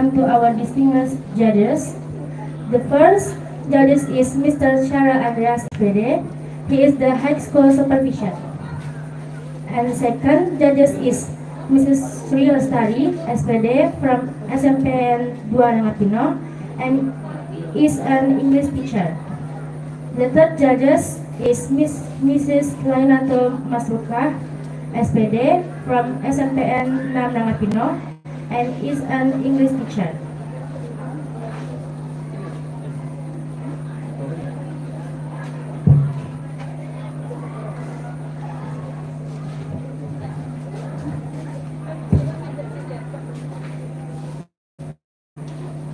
welcome to our distinguished judges. The first judge is Mr. Shara Andreas SPD. He is the high school supervision. And second judge is Mrs. Sri Lestari SPD from SMPN 2 Nangapino and is an English teacher. The third judge is Mrs. Lainato Masruka SPD from SMPN 6 Nangapino and is an English teacher.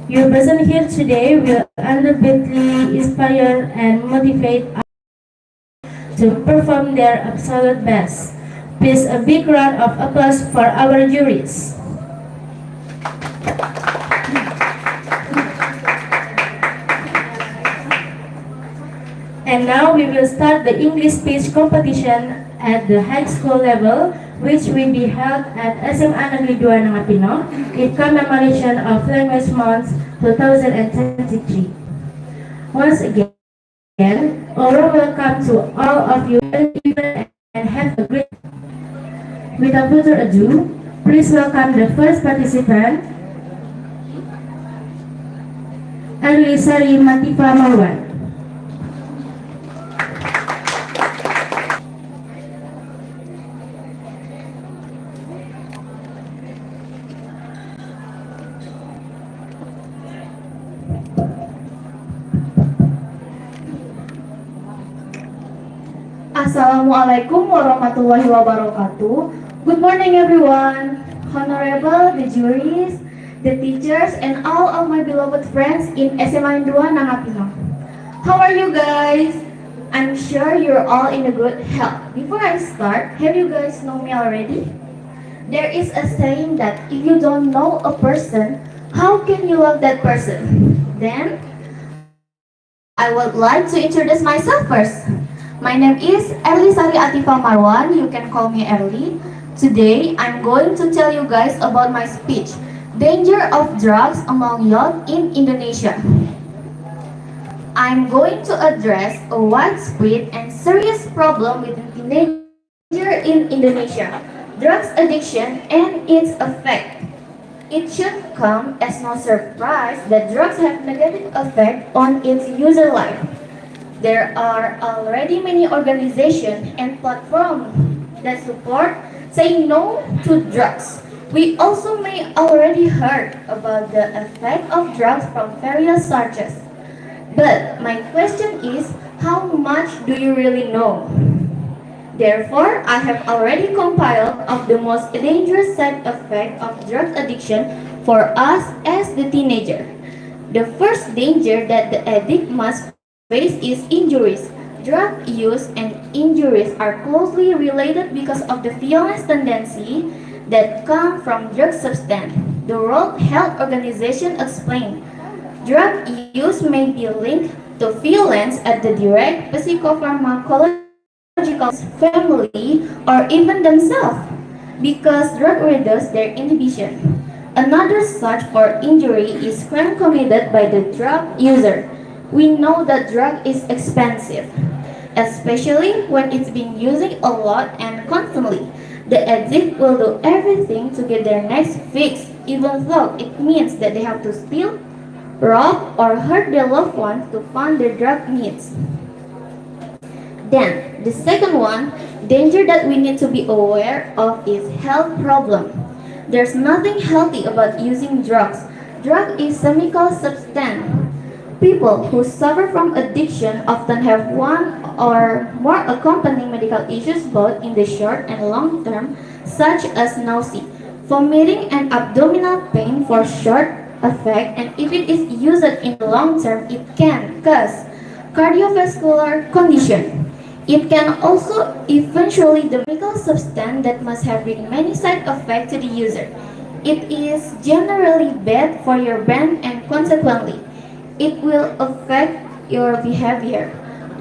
Your presence here today will undoubtedly inspire and motivate us to perform their absolute best. Please a big round of applause for our juries. And now we will start the English speech competition at the high school level, which will be held at SMA Negeri 2 Nangapino in commemoration of Language Month 2023. Once again, a warm welcome to all of you and have a great. Without further ado, please welcome the first participant, Sari Matifa Marwan. Assalamualaikum warahmatullahi wabarakatuh. Good morning everyone, honorable the juries, the teachers, and all of my beloved friends in SMA 2 Nangapino. How are you guys? I'm sure you're all in a good health. Before I start, have you guys know me already? There is a saying that if you don't know a person, how can you love that person? Then, I would like to introduce myself first. My name is Sari Atifa Marwan. You can call me Erli. Today, I'm going to tell you guys about my speech, Danger of Drugs Among Youth in Indonesia. I'm going to address a widespread and serious problem within teenagers in Indonesia, drugs addiction and its effect. It should come as no surprise that drugs have negative effect on its user life. There are already many organizations and platforms that support saying no to drugs. We also may already heard about the effect of drugs from various sources. But my question is, how much do you really know? Therefore, I have already compiled of the most dangerous side effect of drug addiction for us as the teenager. The first danger that the addict must face is injuries. Drug use and injuries are closely related because of the violence tendency that come from drug substance. The World Health Organization explained, drug use may be linked to violence at the direct psychopharmacological family or even themselves because drug reduces their inhibition. Another such for injury is crime committed by the drug user. We know that drug is expensive, especially when it's being used a lot and constantly. The addict will do everything to get their next fix, even though it means that they have to steal, rob, or hurt their loved ones to fund their drug needs. Then, the second one, danger that we need to be aware of is health problem. There's nothing healthy about using drugs. Drug is chemical substance. People who suffer from addiction often have one or more accompanying medical issues both in the short and long term, such as nausea, vomiting, and abdominal pain for short effect, and if it is used in the long term, it can cause cardiovascular condition. It can also eventually the chemical substance that must have many side effects to the user. It is generally bad for your brain and consequently, it will affect your behavior,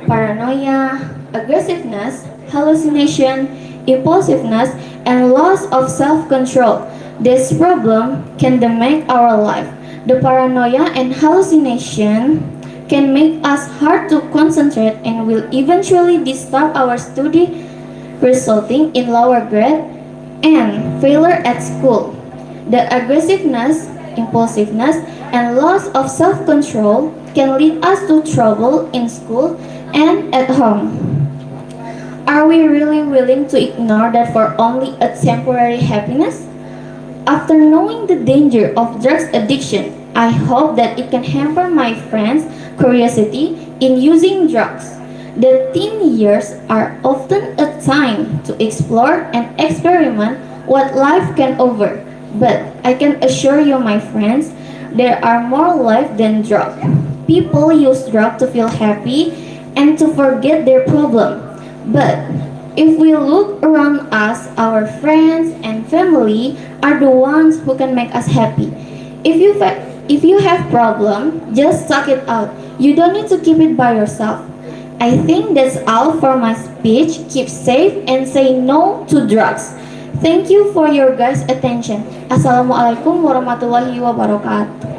paranoia, aggressiveness, hallucination, impulsiveness, and loss of self-control. This problem can damage our life. The paranoia and hallucination can make us hard to concentrate and will eventually disturb our study, resulting in lower grade and failure at school. The aggressiveness, impulsiveness, and loss of self-control can lead us to trouble in school and at home. Are we really willing to ignore that for only a temporary happiness? After knowing the danger of drugs addiction, I hope that it can hamper my friends' curiosity in using drugs. The teen years are often a time to explore and experiment what life can offer. But I can assure you, my friends, there are more life than drugs. People use drugs to feel happy and to forget their problem. But if we look around us, our friends and family are the ones who can make us happy. If you have problem, just talk it out. You don't need to keep it by yourself. I think that's all for my speech. Keep safe and say no to drugs. Thank you for your guys' attention. Assalamualaikum warahmatullahi wabarakatuh.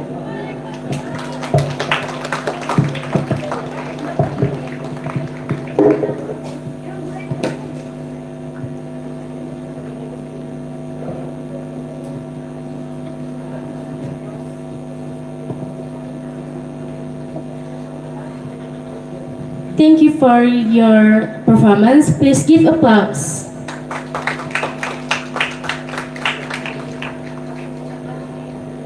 Thank you for your performance. Please give applause.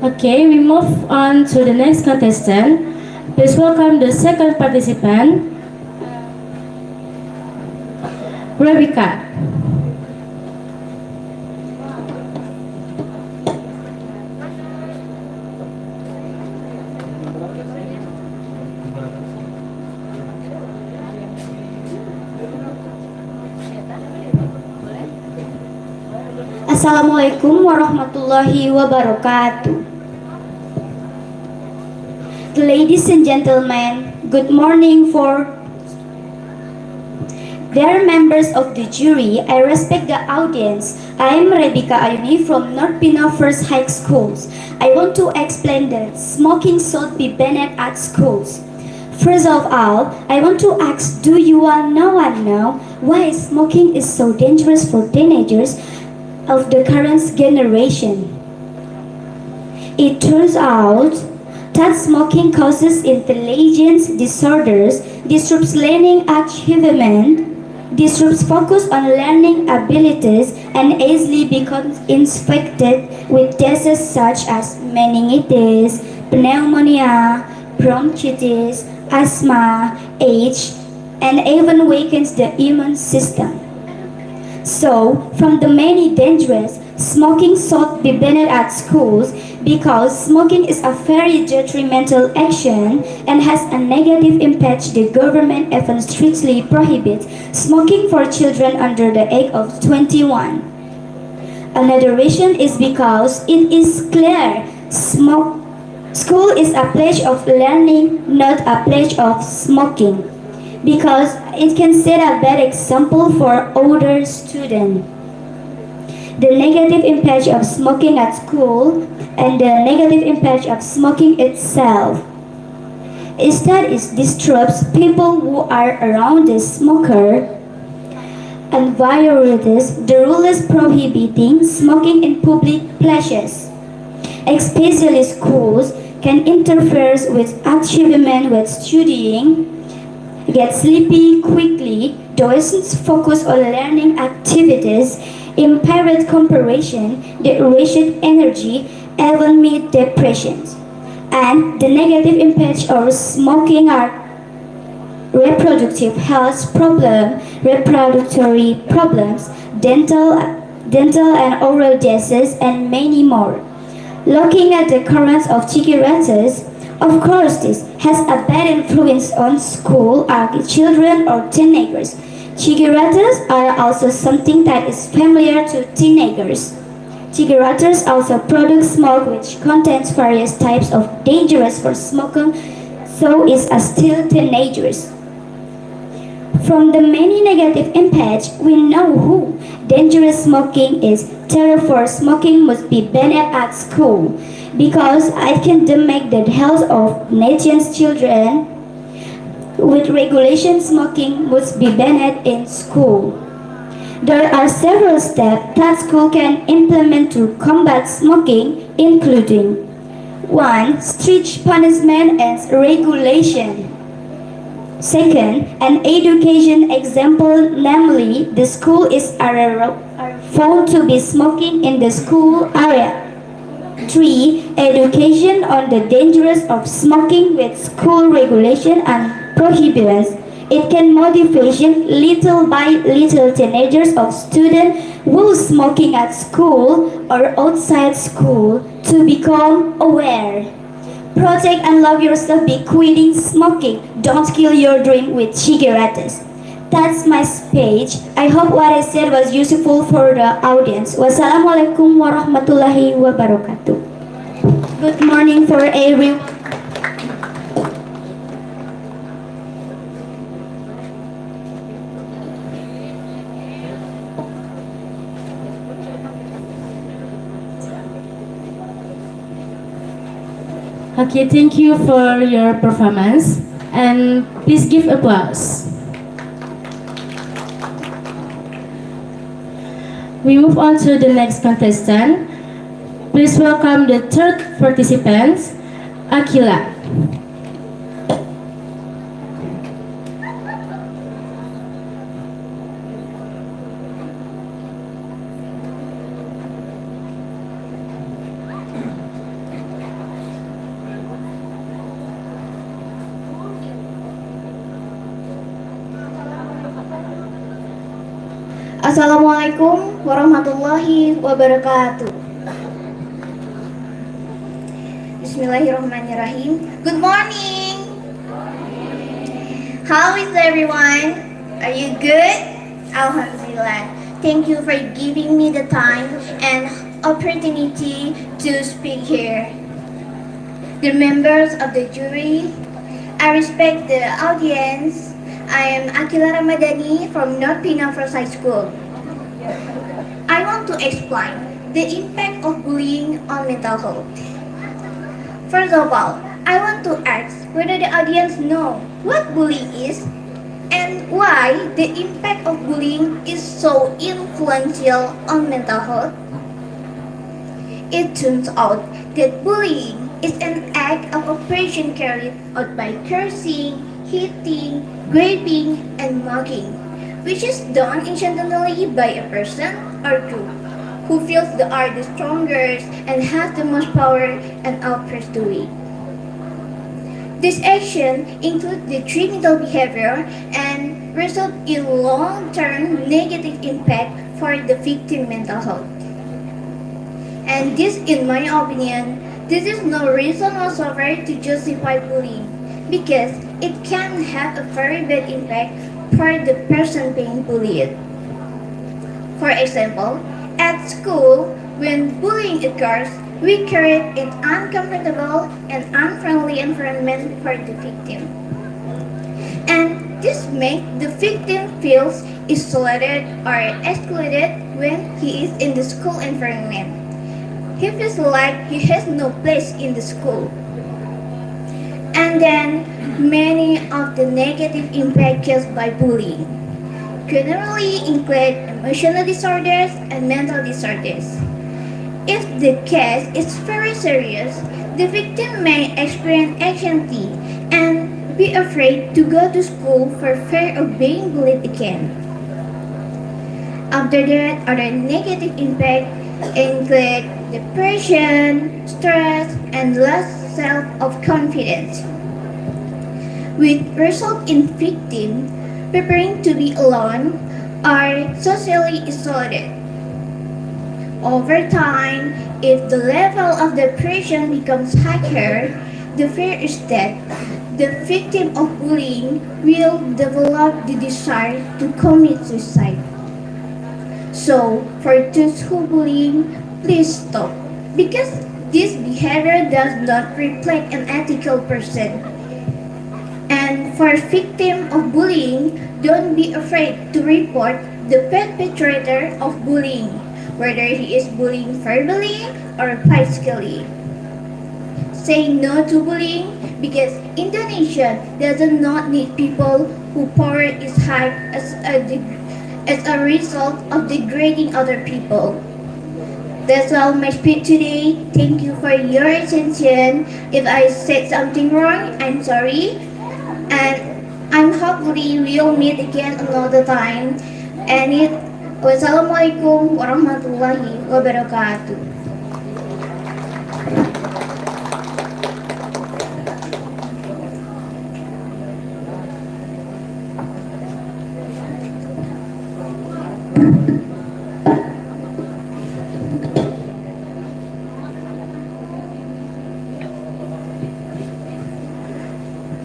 Okay, we move on to the next contestant. Please welcome the second participant, Rebecca. Assalamualaikum warahmatullahi wabarakatuh. Ladies and gentlemen, good morning for dear members of the jury. I respect the audience. I am Rebecca Ayuni from North Pino First High Schools. I want to explain that smoking should be banned at schools. First of all, I want to ask, do you all know why smoking is so dangerous for teenagers of the current generation? It turns out that smoking causes intelligence disorders, disrupts learning achievement, disrupts focus on learning abilities, and easily becomes infected with diseases such as meningitis, pneumonia, bronchitis, asthma, AIDS, and even weakens the immune system. So, from the many dangers, smoking should be banned at schools because smoking is a very detrimental action and has a negative impact. The government even strictly prohibits smoking for children under the age of 21. Another reason is because it is clear school is a place of learning, not a place of smoking, because it can set a bad example for older students. The negative impact of smoking at school and the negative impact of smoking itself is that it disrupts people who are around the smoker and violates the rules prohibiting smoking in public places. Especially schools can interfere with achievement with studying, get sleepy quickly, doesn't focus on learning activities, impaired comparison, deteriorated energy, even meet depressions. And the negative impacts of smoking are reproductive health problems, reproductory problems, dental and oral diseases, and many more. Looking at the currents of cigarettes, of course this has a bad influence on school children or teenagers. Cigarettes are also something that is familiar to teenagers. Cigarettes also produce smoke which contains various types of dangerous for smoking, so is still teenagers. From the many negative impacts, we know who dangerous smoking is. Therefore, smoking must be banned at school. because it can damage the health of nation's children. With regulation, smoking must be banned in school. There are several steps that school can implement to combat smoking, including 1. Strict punishment and regulation. Second, an education example, namely, the school is found to be smoking in the school area. 3. Education on the dangers of smoking with school regulation and prohibitions. It can motivate little by little teenagers of students who smoking at school or outside school to become aware. Protect and love yourself by quitting smoking. Don't kill your dream with cigarettes. That's my speech. I hope what I said was useful for the audience. Wassalamualaikum warahmatullahi wabarakatuh. Good morning for everyone. Okay, thank you for your performance, and please give applause. We move on to the next contestant. Please welcome the third participant, Akila. Assalamualaikum warahmatullahi wabarakatuh. Bismillahirrahmanirrahim. Good morning. How is everyone? Are you good? Alhamdulillah. Thank you for giving me the time and opportunity to speak here. The members of the jury, I respect the audience. I am Akila Ramadhani from North Pina First High School. I want to explain the impact of bullying on mental health. First of all, I want to ask whether the audience know what bullying is and why the impact of bullying is so influential on mental health. It turns out that bullying is an act of oppression carried out by cursing, hitting, grabbing, and mocking, which is done intentionally by a person or group who feels they are the strongest and has the most power and oppress the weak. This action includes the criminal behavior and result in long-term negative impact for the victim mental health. And this, in my opinion, this is no reason whatsoever to justify bullying, because it can have a very bad impact for the person being bullied. For example, at school, when bullying occurs, we create an uncomfortable and unfriendly environment for the victim. And this makes the victim feel isolated or excluded when he is in the school environment. He feels like he has no place in the school. And then, many of the negative impact caused by bullying generally include emotional disorders and mental disorders. If the case is very serious, the victim may experience anxiety and be afraid to go to school for fear of being bullied again. After that, other negative impact include depression, stress, and loss self-confidence, which result in victim preparing to be alone or socially isolated. Over time, if the level of depression becomes higher, the fear is that the victim of bullying will develop the desire to commit suicide. So, for those who bullying, please stop, because this behavior does not reflect an ethical person. And for victims of bullying, don't be afraid to report the perpetrator of bullying, whether he is bullying verbally or physically. Say no to bullying because Indonesia does not need people who power is high as a result of degrading other people. That's all my speech today. Thank you for your attention. If I said something wrong, I'm sorry. And I'm hopefully we'll meet again another time. And wassalamualaikum warahmatullahi wabarakatuh.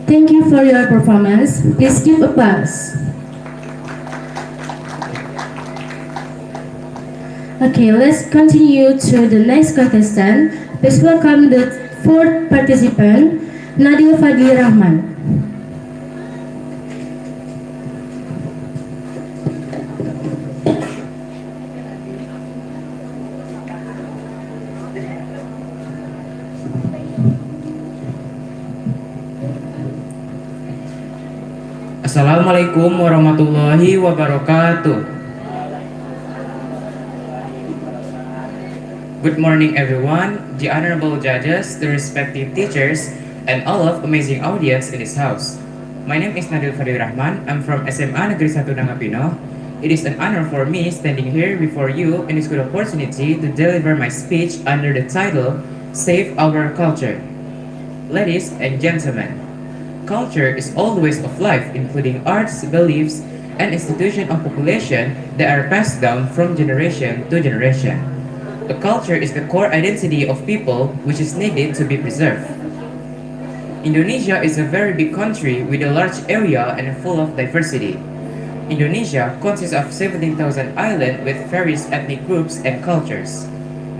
Thank you for your performance. Please give applause. Okay, let's continue to the next contestant. Please welcome the fourth participant, Nadil Fadli Rahman. Assalamualaikum warahmatullahi wabarakatuh. Good morning everyone, the honorable judges, the respective teachers, and all of amazing audience in this house. My name is Nadil Fadil Rahman. I'm from SMA Negeri 1 Nangapino. It is an honor for me standing here before you in this good opportunity to deliver my speech under the title Save Our Culture. Ladies and gentlemen, culture is all ways of life, including arts, beliefs, and institution of population that are passed down from generation to generation. A culture is the core identity of people which is needed to be preserved. Indonesia is a very big country with a large area and full of diversity. Indonesia consists of 17,000 islands with various ethnic groups and cultures.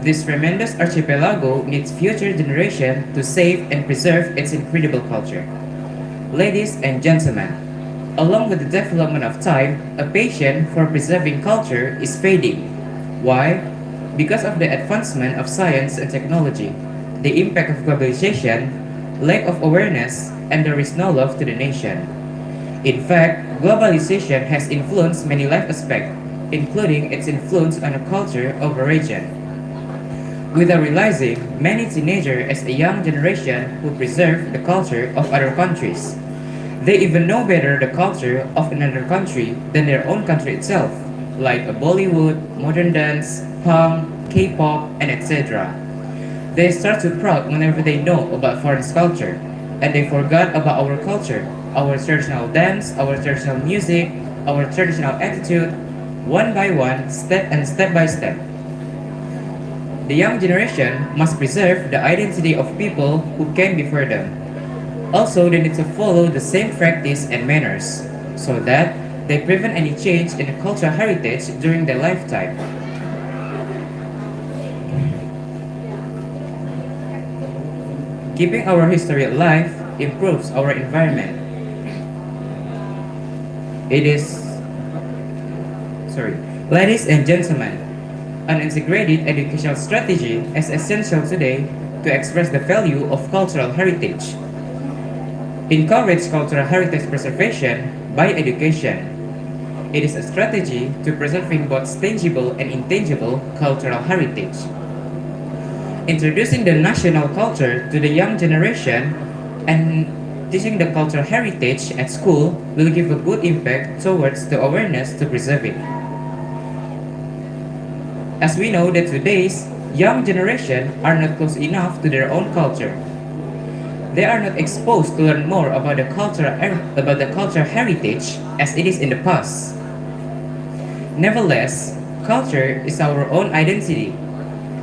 This tremendous archipelago needs future generations to save and preserve its incredible culture. Ladies and gentlemen, along with the development of time, a passion for preserving culture is fading. Why? Because of the advancement of science and technology, the impact of globalization, lack of awareness, and there is no love to the nation. In fact, globalization has influenced many life aspects, including its influence on the culture of a region. Without realizing, many teenagers as a young generation who preserve the culture of other countries. They even know better the culture of another country than their own country itself, like Bollywood, modern dance, punk, K-pop, and etc. They start to proud whenever they know about foreign culture, and they forgot about our culture, our traditional dance, our traditional music, our traditional attitude, one by one, step by step. The young generation must preserve the identity of people who came before them. Also, they need to follow the same practice and manners, so that they prevent any change in the cultural heritage during their lifetime. Keeping our history alive improves our environment. Ladies and gentlemen, an integrated educational strategy is essential today to express the value of cultural heritage. Encourage cultural heritage preservation by education. It is a strategy to preserving both tangible and intangible cultural heritage. Introducing the national culture to the young generation and teaching the cultural heritage at school will give a good impact towards the awareness to preserve it. As we know that today's young generation are not close enough to their own culture. They are not exposed to learn more about the cultural heritage as it is in the past. Nevertheless, culture is our own identity,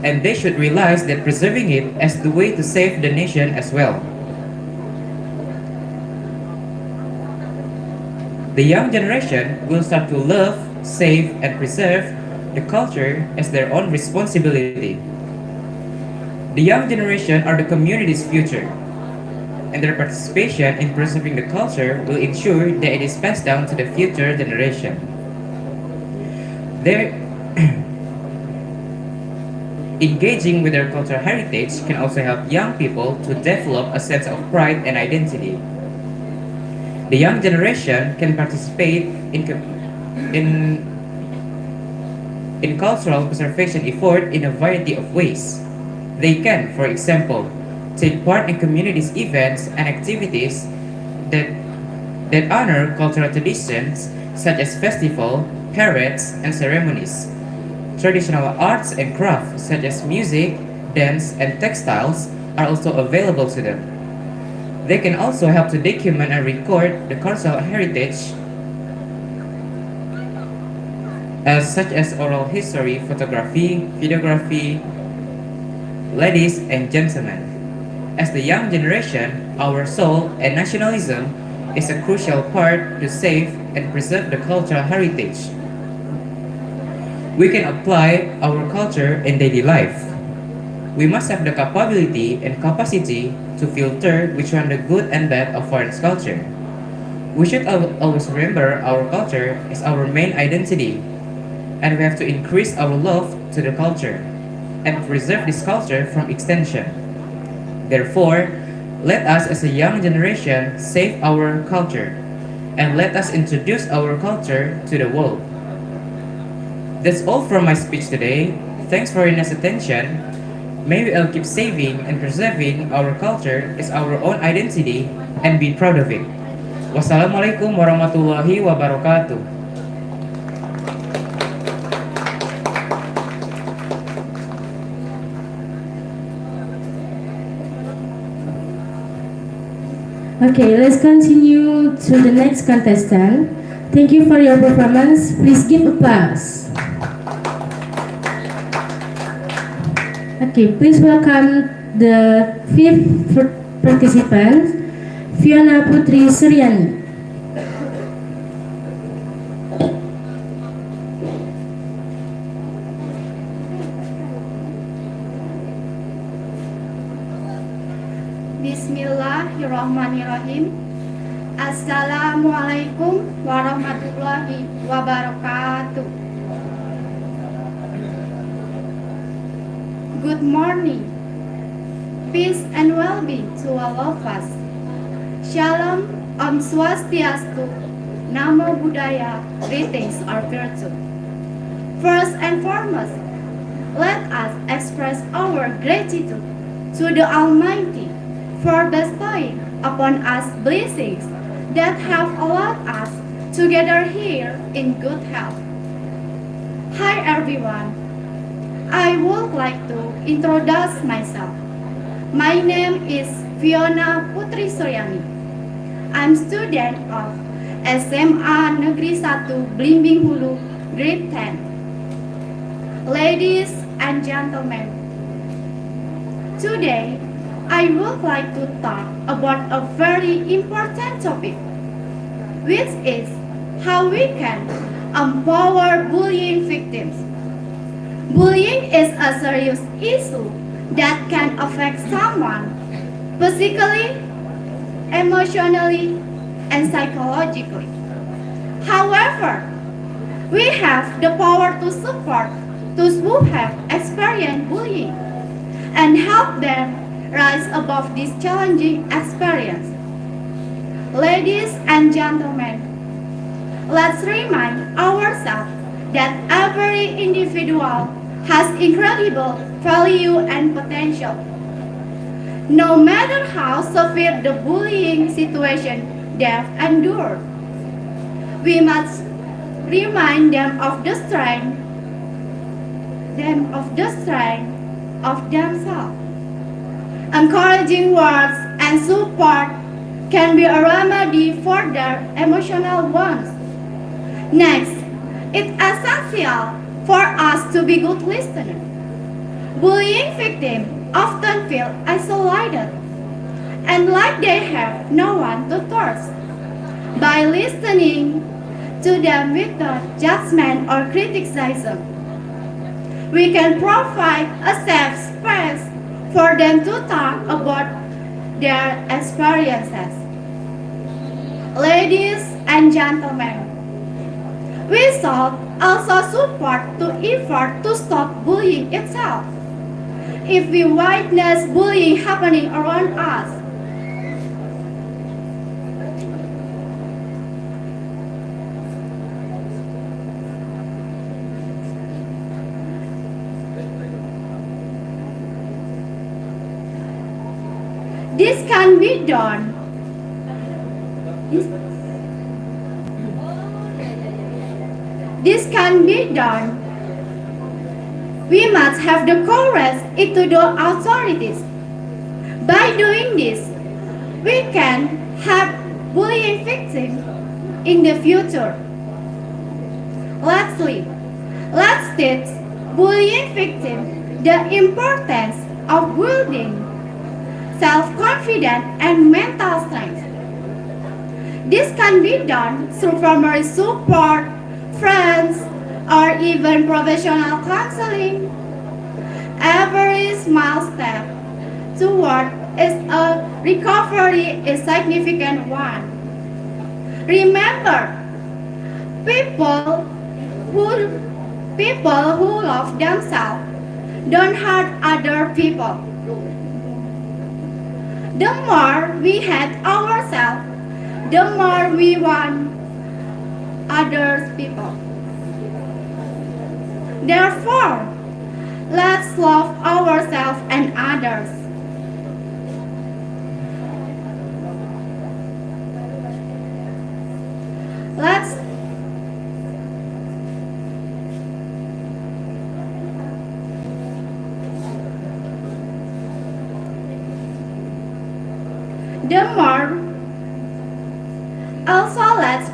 and they should realize that preserving it as the way to save the nation as well. The young generation will start to love, save, and preserve the culture as their own responsibility. The young generation are the community's future, and their participation in preserving the culture will ensure that it is passed down to the future generation. Engaging with their cultural heritage can also help young people to develop a sense of pride and identity. The young generation can participate in, in cultural preservation effort in a variety of ways. They can, for example, take part in communities' events and activities that, that honor cultural traditions such as festival, parades, and ceremonies. Traditional arts and crafts such as music, dance, and textiles are also available to them. They can also help to document and record the cultural heritage such as oral history, photography, videography, ladies and gentlemen. As the young generation, our soul and nationalism is a crucial part to save and preserve the cultural heritage. We can apply our culture in daily life. We must have the capability and capacity to filter which one the good and bad of foreign culture. We should always remember our culture is our main identity, and we have to increase our love to the culture and preserve this culture from extinction. Therefore, let us as a young generation save our culture and let us introduce our culture to the world. That's all from my speech today. Thanks for your nice attention. May we all keep saving and preserving our culture as our own identity and be proud of it. Wassalamualaikum warahmatullahi wabarakatuh. Okay, let's continue to the next contestant. Thank you for your performance. Please give applause. Okay, please welcome the fifth participant, Fiona Putri Suryani. Bismillahirrahmanirrahim. Assalamualaikum warahmatullahi wabarakatuh. Good morning. Peace and well-being to all of us. Shalom, Om Swastiastu, Namo Buddhaya, greetings are virtue. First and foremost, let us express our gratitude to the Almighty for bestowing upon us blessings that have allowed us to gather here in good health. Hi everyone, I would like to introduce myself. My name is Fiona Putri Suryani. I'm student of SMA Negeri 1 Blimbing Hulu, grade 10. Ladies and gentlemen, today I would like to talk about a very important topic, which is how we can empower bullying victims. Bullying is a serious issue that can affect someone physically, emotionally, and psychologically. However, we have the power to support those who have experienced bullying and help them rise above this challenging experience. Ladies and gentlemen, let's remind ourselves that every individual has incredible value and potential. No matter how severe the bullying situation they've endured, we must remind them of the strength of themselves. Encouraging words and support can be a remedy for their emotional wounds. Next, it's essential for us to be good listeners. Bullying victims often feel isolated and like they have no one to turn. By listening to them without judgment or criticism, we can provide a safe space for them to talk about their experiences. Ladies and gentlemen, we should also support the effort to stop bullying itself. if we witness bullying happening around us. This can be done. This can be done. We must have the courage to the authorities. By doing this, we can have bullying victims in the future. Lastly, let's teach bullying victims the importance of building self-confidence and mental strength. This can be done through primary support, friends, or even professional counseling. Every small step toward a recovery is a significant one. Remember, people who love themselves don't hurt other people. The more we hate ourselves, the more we want other people. Therefore, let's love ourselves and others. Let's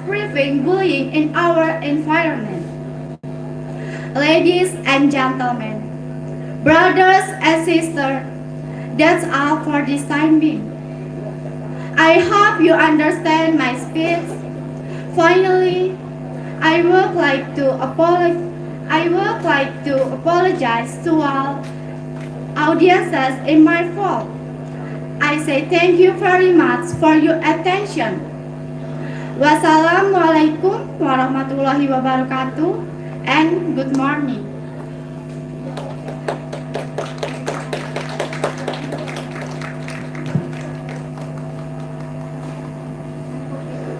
prevent bullying in our environment. Ladies and gentlemen, brothers and sisters, that's all for this time being. I hope you understand my speech. Finally, I would like to apologize to all audiences in my fault. I say thank you very much for your attention. Wassalamualaikum warahmatullahi wabarakatuh and good morning.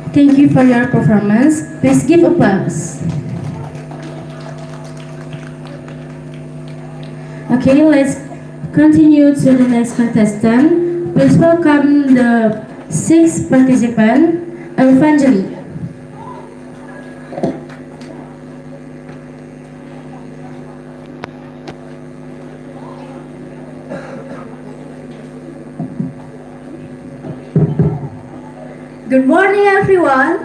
Thank you for your performance. Please give applause. Okay, let's continue to the next contestant. Please welcome the sixth participant, Evangeline. Good morning, everyone.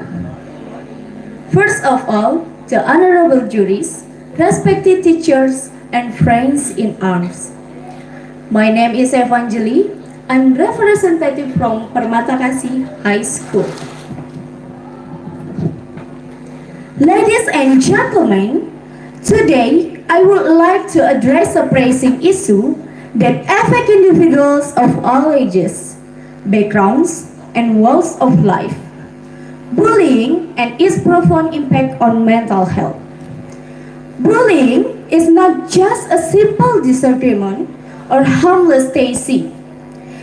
First of all, the honorable juries, respected teachers, and friends in arms. My name is Evangeline. I'm representative from Permata Kasih High School. Ladies and gentlemen, today I would like to address a pressing issue that affects individuals of all ages, backgrounds, and walks of life. Bullying and its profound impact on mental health. Bullying is not just a simple disagreement or harmless teasing.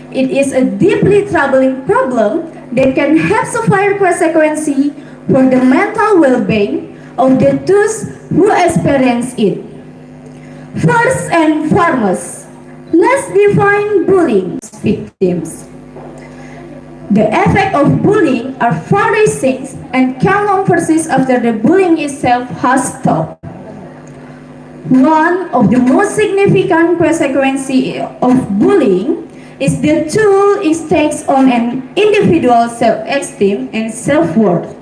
It is a deeply troubling problem that can have severe consequences for the mental well-being of those who experience it. First and foremost, let's define bullying victims. The effects of bullying are far-reaching and can long persist after the bullying itself has stopped. One of the most significant consequences of bullying is the toll it takes on an individual's self-esteem and self-worth.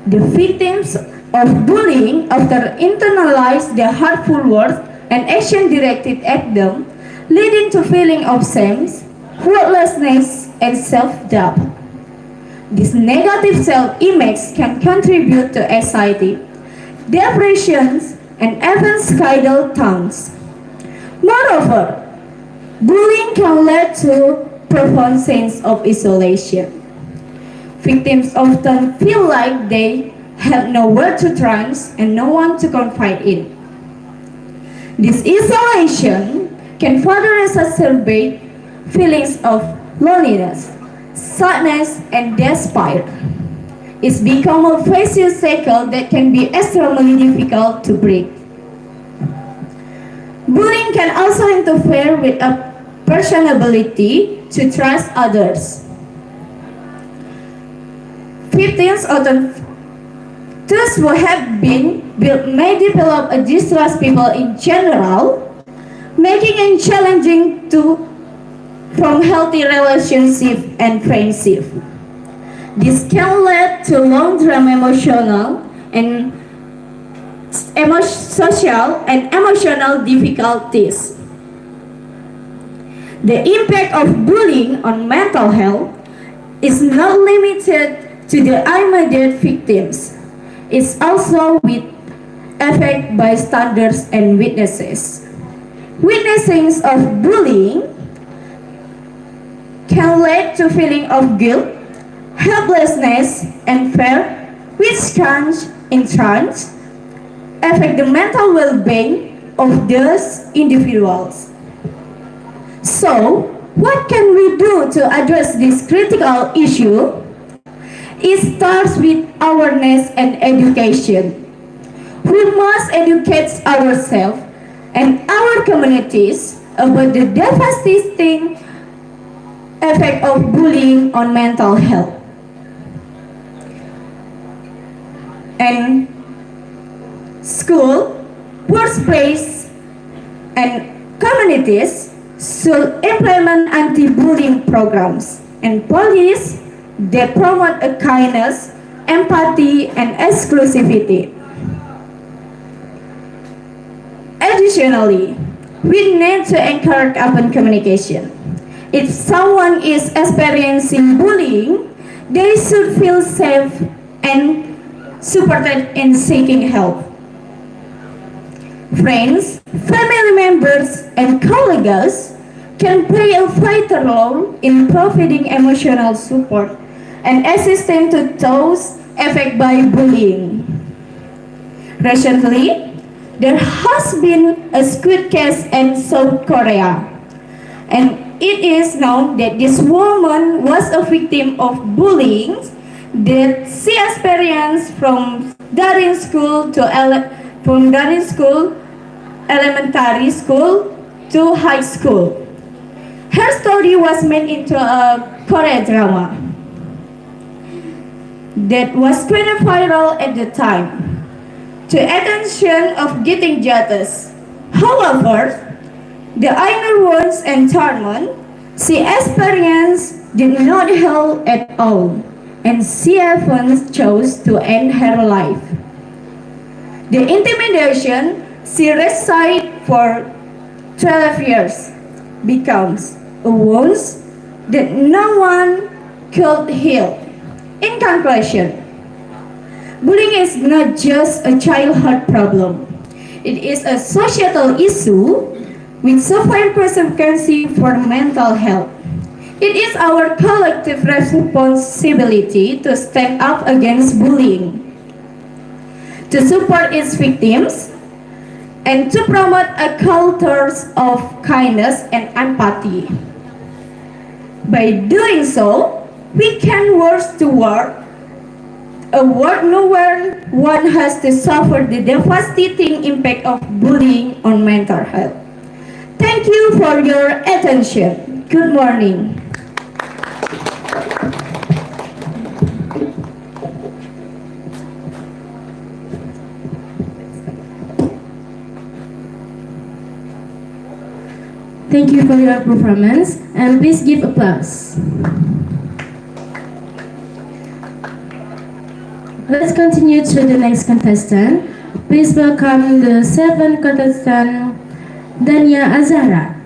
The victims of bullying often internalize the hurtful words and action directed at them, leading to feeling of shame, worthlessness, and self-doubt. This negative self-image can contribute to anxiety, depression, and even suicidal thoughts. Moreover, bullying can lead to profound sense of isolation. Victims often feel like they have nowhere to turn and no one to confide in. This isolation can further exacerbate feelings of loneliness, sadness, and despair. It's become a vicious cycle that can be extremely difficult to break. Bullying can also interfere with a person's ability to trust others. Victims often those who have been may develop a distrust people in general, making it challenging to from healthy relationship and friendship. This can lead to long-term emotional and social and emotional difficulties. The impact of bullying on mental health is not limited to the immediate victims. It's also with affect bystanders and witnesses. Witnessing of bullying can lead to feeling of guilt, helplessness, and fear, which can, in turn, affect the mental well-being of those individuals. So, what can we do to address this critical issue? It starts with awareness and education. We must educate ourselves and our communities about the devastating effect of bullying on mental health. And school, workplace, and communities should implement anti-bullying programs, and police that promote a kindness, empathy, and exclusivity. Additionally, we need to encourage open communication. If someone is experiencing bullying, they should feel safe and supported in seeking help. Friends, family members, and colleagues can play a vital role in providing emotional support and assistance to those affected by bullying. Recently, there has been a squid case in South Korea, and it is known that this woman was a victim of bullying that she experienced from daring school, elementary school to high school. Her story was made into a Korean drama that was quite viral at the time, to attention of getting judges. However, the inner wounds and torment she experienced did not help at all, and she even chose to end her life. The intimidation she received for 12 years becomes a wound that no one could heal. In conclusion, bullying is not just a childhood problem. It is a societal issue with severe consequences for mental health. It is our collective responsibility to stand up against bullying, to support its victims, and to promote a culture of kindness and empathy. By doing so, we can work toward a world where one has to suffer the devastating impact of bullying on mental health. Thank you for your attention. Good morning. Thank you for your performance, and please give applause. Let's continue to the next contestant. Please welcome the seventh contestant, Dania Azara.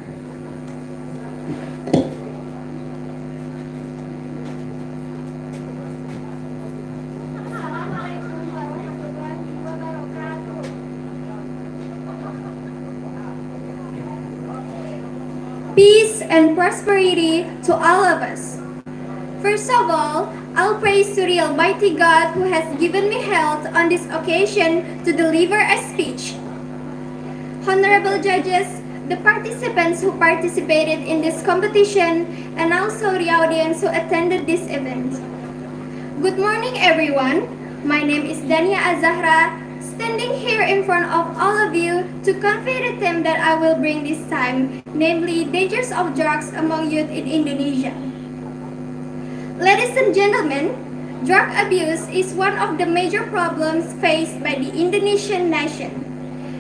Peace and prosperity to all of us. First of all, I'll praise to the Almighty God who has given me health on this occasion to deliver a speech. Honorable judges, the participants who participated in this competition, and also the audience who attended this event. Good morning, everyone. My name is Dania Azahra, standing here in front of all of you to convey the theme that I will bring this time, namely dangers of drugs among youth in Indonesia. Ladies and gentlemen, drug abuse is one of the major problems faced by the Indonesian nation.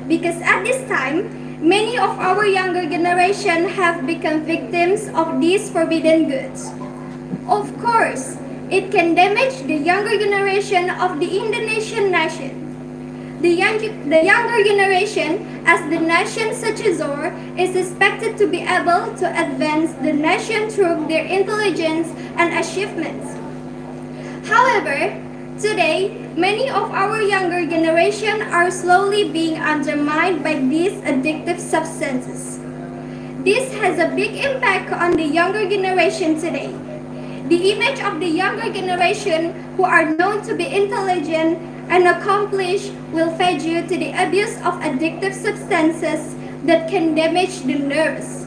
Because at this time, many of our younger generation have become victims of these forbidden goods. Of course, it can damage the younger generation of the Indonesian nation. The younger generation, as the nation successor, is expected to be able to advance the nation through their intelligence and achievements. However, today, many of our younger generation are slowly being undermined by these addictive substances. This has a big impact on the younger generation today. The image of the younger generation, who are known to be intelligent and accomplished, will fade due to the abuse of addictive substances that can damage the nerves,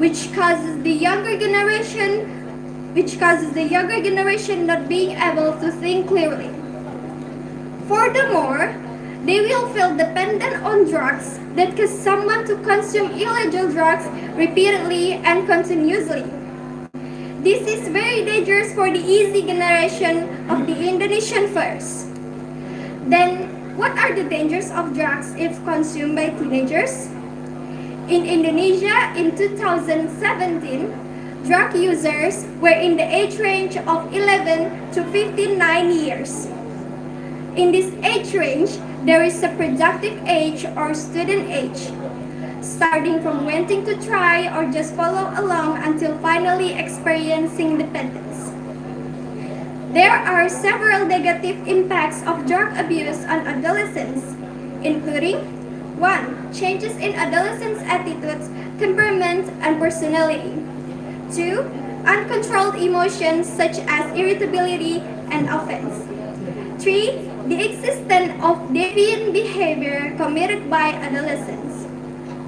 which causes the younger generation not being able to think clearly. Furthermore, they will feel dependent on drugs that cause someone to consume illegal drugs repeatedly and continuously. This is very dangerous for the easy generation of the Indonesian first. Then, what are the dangers of drugs if consumed by teenagers? In Indonesia, in 2017, drug users were in the age range of 11 to 59 years. In this age range, there is a productive age or student age, starting from wanting to try or just follow along until finally experiencing dependence. There are several negative impacts of drug abuse on adolescents, including 1. Changes in adolescents' attitudes, temperament, and personality. 2. Uncontrolled emotions such as irritability and offense. 3. The existence of deviant behavior committed by adolescents.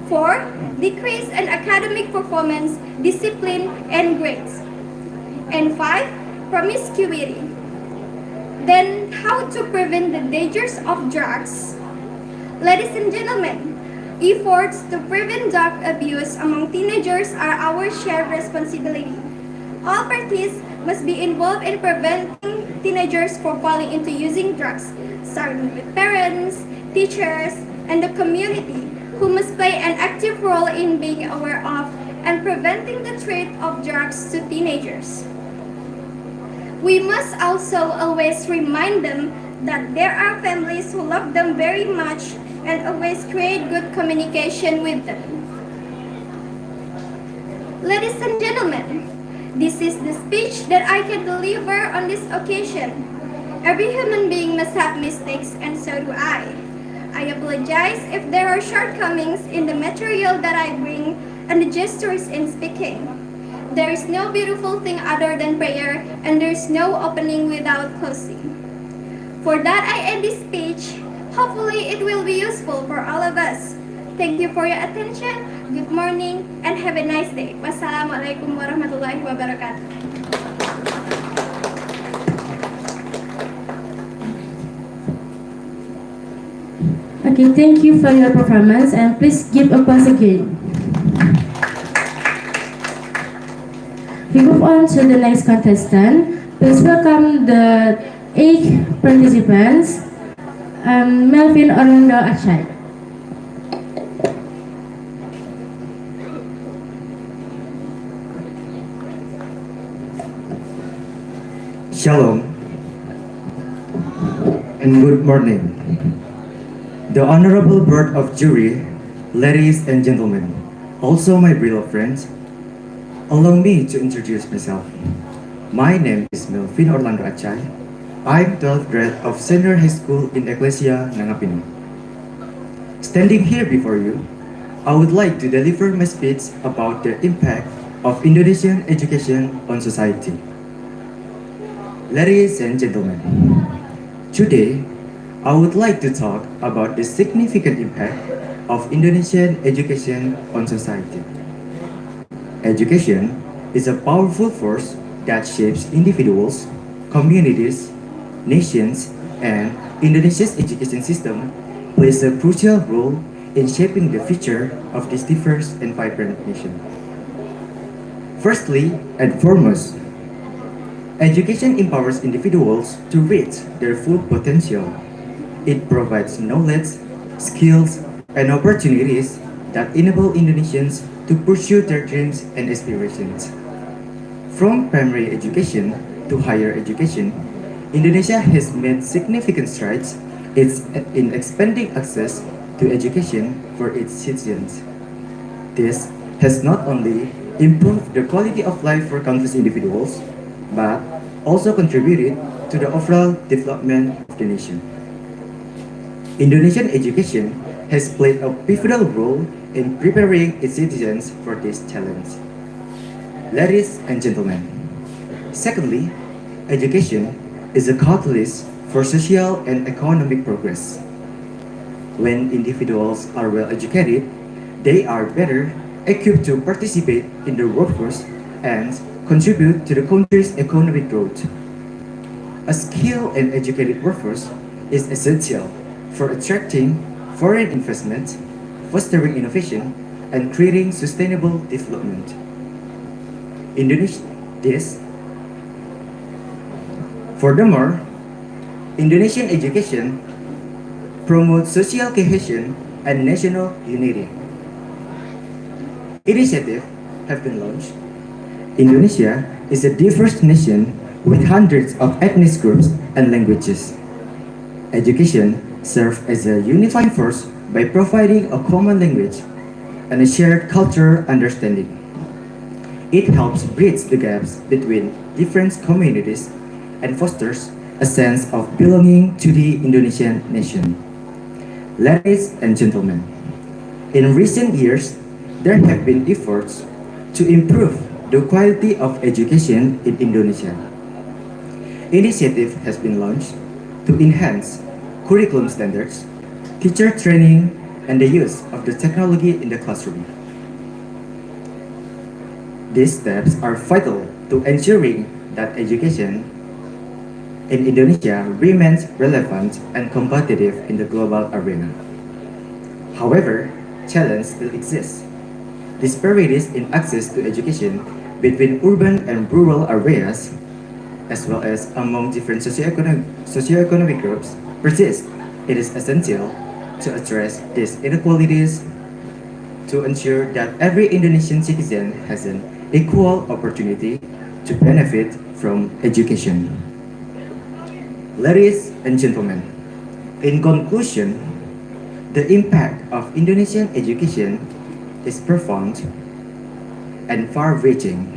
4. Decrease in academic performance, discipline, and grades. And 5. Promiscuity. Then, how to prevent the dangers of drugs? Ladies and gentlemen, efforts to prevent drug abuse among teenagers are our shared responsibility. All parties must be involved in preventing teenagers from falling into using drugs, starting with parents, teachers, and the community, who must play an active role in being aware of and preventing the trade of drugs to teenagers. We must also always remind them that there are families who love them very much and always create good communication with them. Ladies and gentlemen, this is the speech that I can deliver on this occasion. Every human being must have mistakes, and so do I. I apologize if there are shortcomings in the material that I bring and the gestures in speaking. There is no beautiful thing other than prayer, and there is no opening without closing. For that, I end this speech. Hopefully, it will be useful for all of us. Thank you for your attention. Good morning, and have a nice day. Wassalamualaikum warahmatullahi wabarakatuh. Okay, thank you for your performance, and please give applause again. We move on to the next contestant. Please welcome the 8 participants, Melvin Orlando Achai. Shalom and good morning. The Honorable Board of Jury, ladies and gentlemen, also my beloved friends, allow me to introduce myself. My name is Melvin Orlando Achai. I'm 12th grade of Senior High School in Ecclesia, Nangapino. Standing here before you, I would like to deliver my speech about the impact of Indonesian education on society. Ladies and gentlemen, today I would like to talk about the significant impact of Indonesian education on society. Education is a powerful force that shapes individuals, communities, nations, and Indonesia's education system plays a crucial role in shaping the future of this diverse and vibrant nation. Firstly and foremost, education empowers individuals to reach their full potential. It provides knowledge, skills, and opportunities that enable Indonesians to pursue their dreams and aspirations. From primary education to higher education, Indonesia has made significant strides in expanding access to education for its citizens. This has not only improved the quality of life for countless individuals, but also contributed to the overall development of the nation. Indonesian education has played a pivotal role in preparing its citizens for this challenge. Ladies and gentlemen, secondly, education is a catalyst for social and economic progress. When individuals are well educated, they are better equipped to participate in the workforce and contribute to the country's economic growth. A skilled and educated workforce is essential for attracting foreign investment, fostering innovation, and creating sustainable development. Furthermore, Indonesian education promotes social cohesion and national unity. Initiatives have been launched. Indonesia is a diverse nation with hundreds of ethnic groups and languages. Education serves as a unifying force by providing a common language and a shared cultural understanding. It helps bridge the gaps between different communities and fosters a sense of belonging to the Indonesian nation. Ladies and gentlemen, in recent years, there have been efforts to improve the quality of education in Indonesia. Initiative has been launched to enhance curriculum standards, teacher training, and the use of the technology in the classroom. These steps are vital to ensuring that education in Indonesia remains relevant and competitive in the global arena. However, challenges still exist. Disparities in access to education between urban and rural areas, as well as among different socioeconomic groups, persist. It is essential to address these inequalities to ensure that every Indonesian citizen has an equal opportunity to benefit from education. Ladies and gentlemen, in conclusion, the impact of Indonesian education is profound and far-reaching.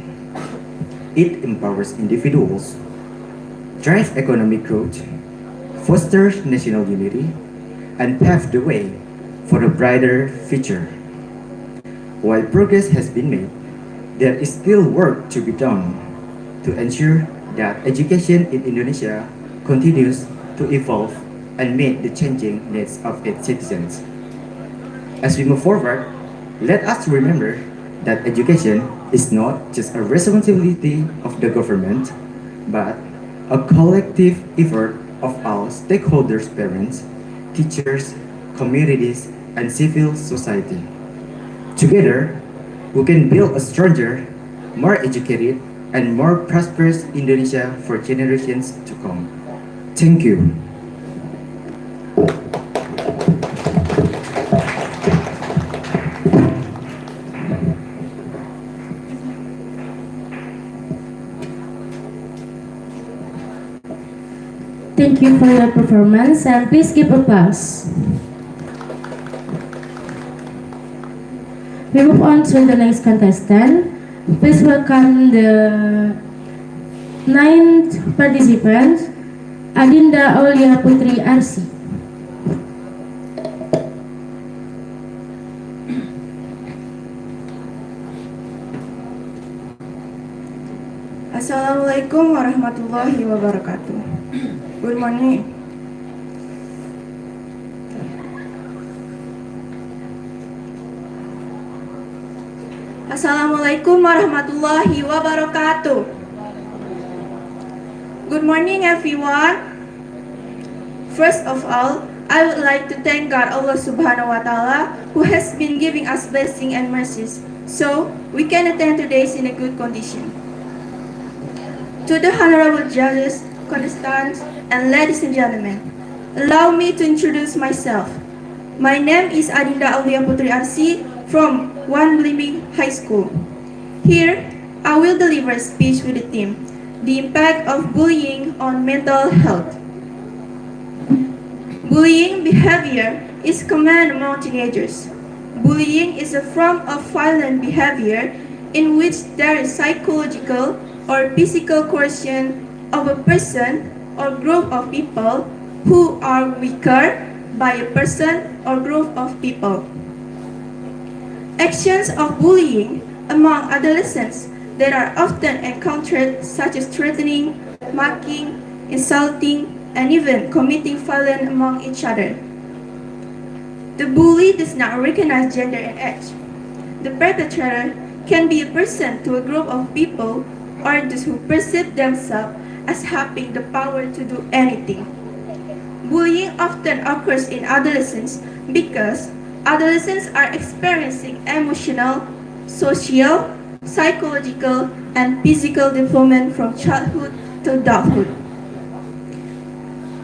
It empowers individuals, drives economic growth, fosters national unity, and paves the way for a brighter future. While progress has been made, there is still work to be done to ensure that education in Indonesia continues to evolve and meet the changing needs of its citizens. As we move forward, let us remember that education is not just a responsibility of the government, but a collective effort of all stakeholders, parents, teachers, communities, and civil society. Together, we can build a stronger, more educated, and more prosperous Indonesia for generations to come. Thank you. Thank you for your performance and please give applause. We move on to the next contestant. Please welcome the ninth participant, Adinda Aulia Putri Arsi. Assalamualaikum warahmatullahi wabarakatuh. Good morning. Assalamualaikum warahmatullahi wabarakatuh. Good morning, everyone. First of all, I would like to thank God Allah Subhanahu wa Ta'ala who has been giving us blessing and mercies so we can attend today's in a good condition. To the honorable judges, contestants, and ladies and gentlemen, allow me to introduce myself. My name is Adinda Aulia Putri Arsi from One Believing High School. Here, I will deliver a speech with the theme, The Impact of Bullying on Mental Health. Bullying behavior is common among teenagers. Bullying is a form of violent behavior in which there is psychological or physical coercion of a person or group of people who are weaker by a person or group of people. Actions of bullying among adolescents that are often encountered such as threatening, mocking, insulting, and even committing violence among each other. The bully does not recognize gender and age. The perpetrator can be a person to a group of people or those who perceive themselves as having the power to do anything. Bullying often occurs in adolescence because adolescents are experiencing emotional, social, psychological, and physical development from childhood to adulthood.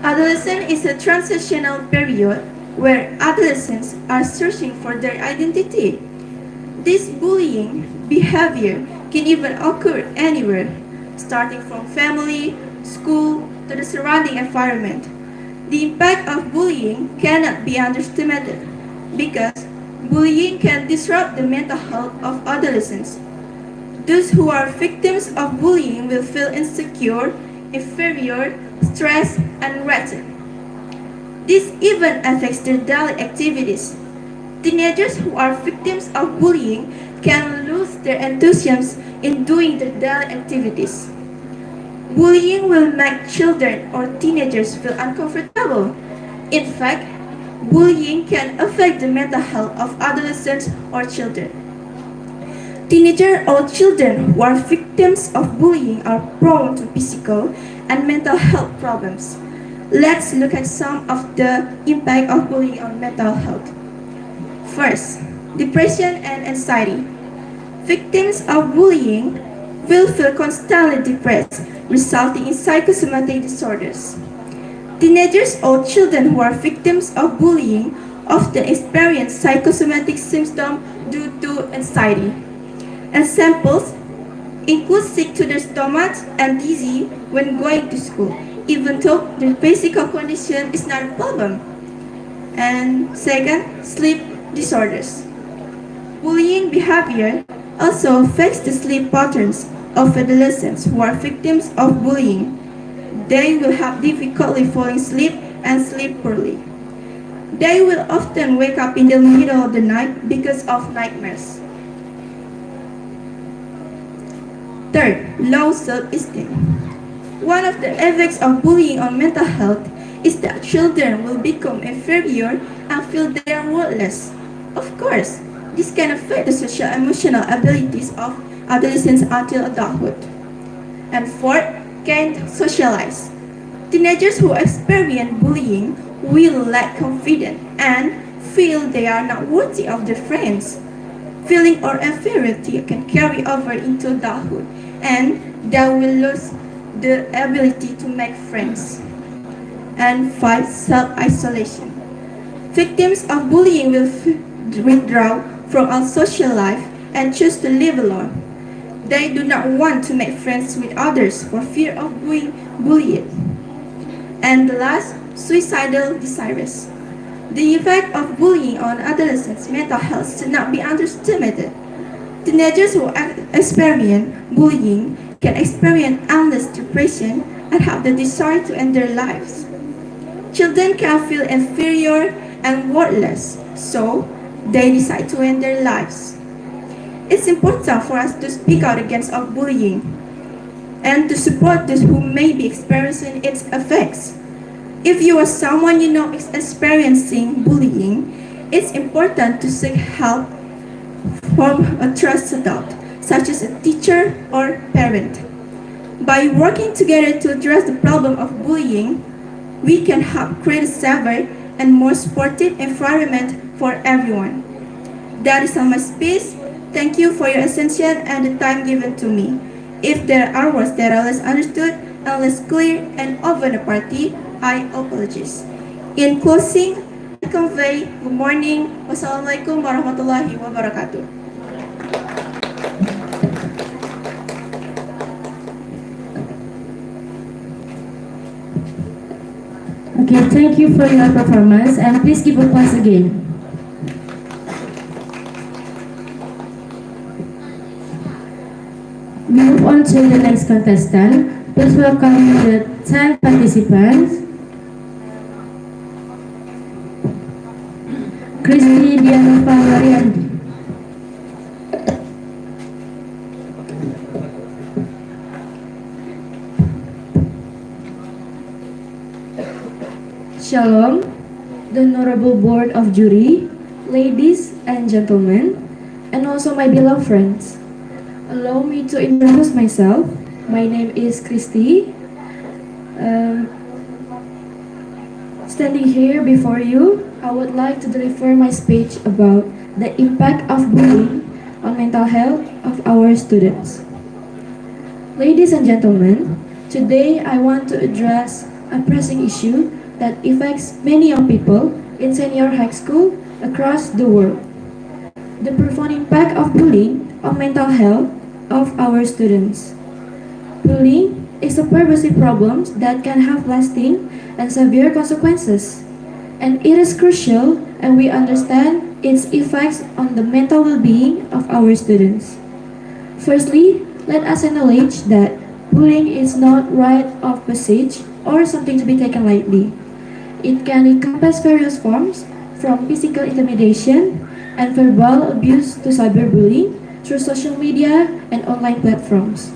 Adolescence is a transitional period where adolescents are searching for their identity. This bullying behavior can even occur anywhere, starting from family, school, to the surrounding environment. The impact of bullying cannot be underestimated because bullying can disrupt the mental health of adolescents. Those who are victims of bullying will feel insecure, inferior, stressed, and wretched. This even affects their daily activities. Teenagers who are victims of bullying can lose their enthusiasm in doing their daily activities. Bullying will make children or teenagers feel uncomfortable. In fact, bullying can affect the mental health of adolescents or children. Teenagers or children who are victims of bullying are prone to physical and mental health problems. Let's look at some of the impact of bullying on mental health. First, depression and anxiety. Victims of bullying will feel constantly depressed, resulting in psychosomatic disorders. Teenagers or children who are victims of bullying often experience psychosomatic symptoms due to anxiety. Examples include sick to their stomachs and dizzy when going to school, even though their physical condition is not a problem. And second, sleep disorders. Bullying behavior also affects the sleep patterns of adolescents who are victims of bullying. They will have difficulty falling asleep and sleep poorly. They will often wake up in the middle of the night because of nightmares. Third, low self-esteem. One of the effects of bullying on mental health is that children will become inferior and feel they are worthless. Of course, this can affect the social emotional abilities of adolescents until adulthood. And fourth, can't socialize. Teenagers who experience bullying will lack confidence and feel they are not worthy of their friends. Feeling or inferiority can carry over into adulthood, and they will lose the ability to make friends. And five, self-isolation. Victims of bullying will withdraw from our social life and choose to live alone. They do not want to make friends with others for fear of being bullied. And the last, suicidal desires. The effect of bullying on adolescents' mental health should not be underestimated. Teenagers who experience bullying can experience endless depression and have the desire to end their lives. Children can feel inferior and worthless, so they decide to end their lives. It's important for us to speak out against bullying and to support those who may be experiencing its effects. If you are someone you know is experiencing bullying, it's important to seek help from a trusted adult, such as a teacher or parent. By working together to address the problem of bullying, we can help create a safer and more supportive environment for everyone. That is all my speech. Thank you for your attention and the time given to me. If there are words that are less understood and less clear and over the party, I apologize. In closing, I convey good morning. Wassalamualaikum warahmatullahi wabarakatuh. Okay, thank you for your performance and please give applause again. We move on to the next contestant. Please welcome the 10 participants. Kristi Dianova Mariandi. Shalom, the Honorable Board of Jury, ladies and gentlemen, and also my beloved friends. Allow me to introduce myself. My name is Kristi. Standing here before you, I would like to deliver my speech about the impact of bullying on mental health of our students. Ladies and gentlemen, today I want to address a pressing issue that affects many young people in senior high school across the world. The profound impact of bullying on mental health of our students. Bullying is a pervasive problem that can have lasting and severe consequences, and it is crucial and we understand its effects on the mental well-being of our students. Firstly, let us acknowledge that bullying is not rite of passage or something to be taken lightly. It can encompass various forms, from physical intimidation and verbal abuse to cyberbullying through social media and online platforms.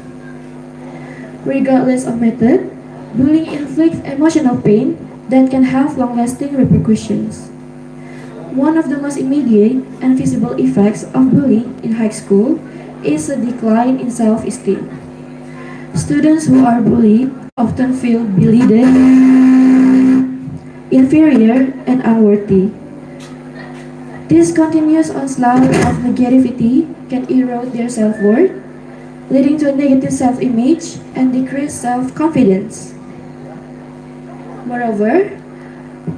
Regardless of method, bullying inflicts emotional pain that can have long-lasting repercussions. One of the most immediate and visible effects of bullying in high school is a decline in self-esteem. Students who are bullied often feel belittled, inferior, and unworthy. This continuous onslaught of negativity can erode their self-worth, leading to a negative self-image and decreased self-confidence. Moreover,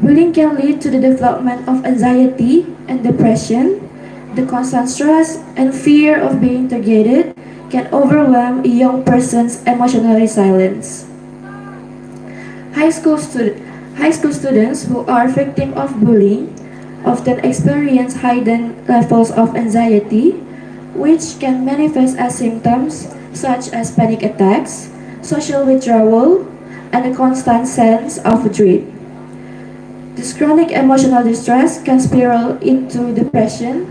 bullying can lead to the development of anxiety and depression. The constant stress and fear of being targeted can overwhelm a young person's emotional resilience. High school students who are victims of bullying often experience heightened levels of anxiety, which can manifest as symptoms such as panic attacks, social withdrawal, and a constant sense of dread. This chronic emotional distress can spiral into depression,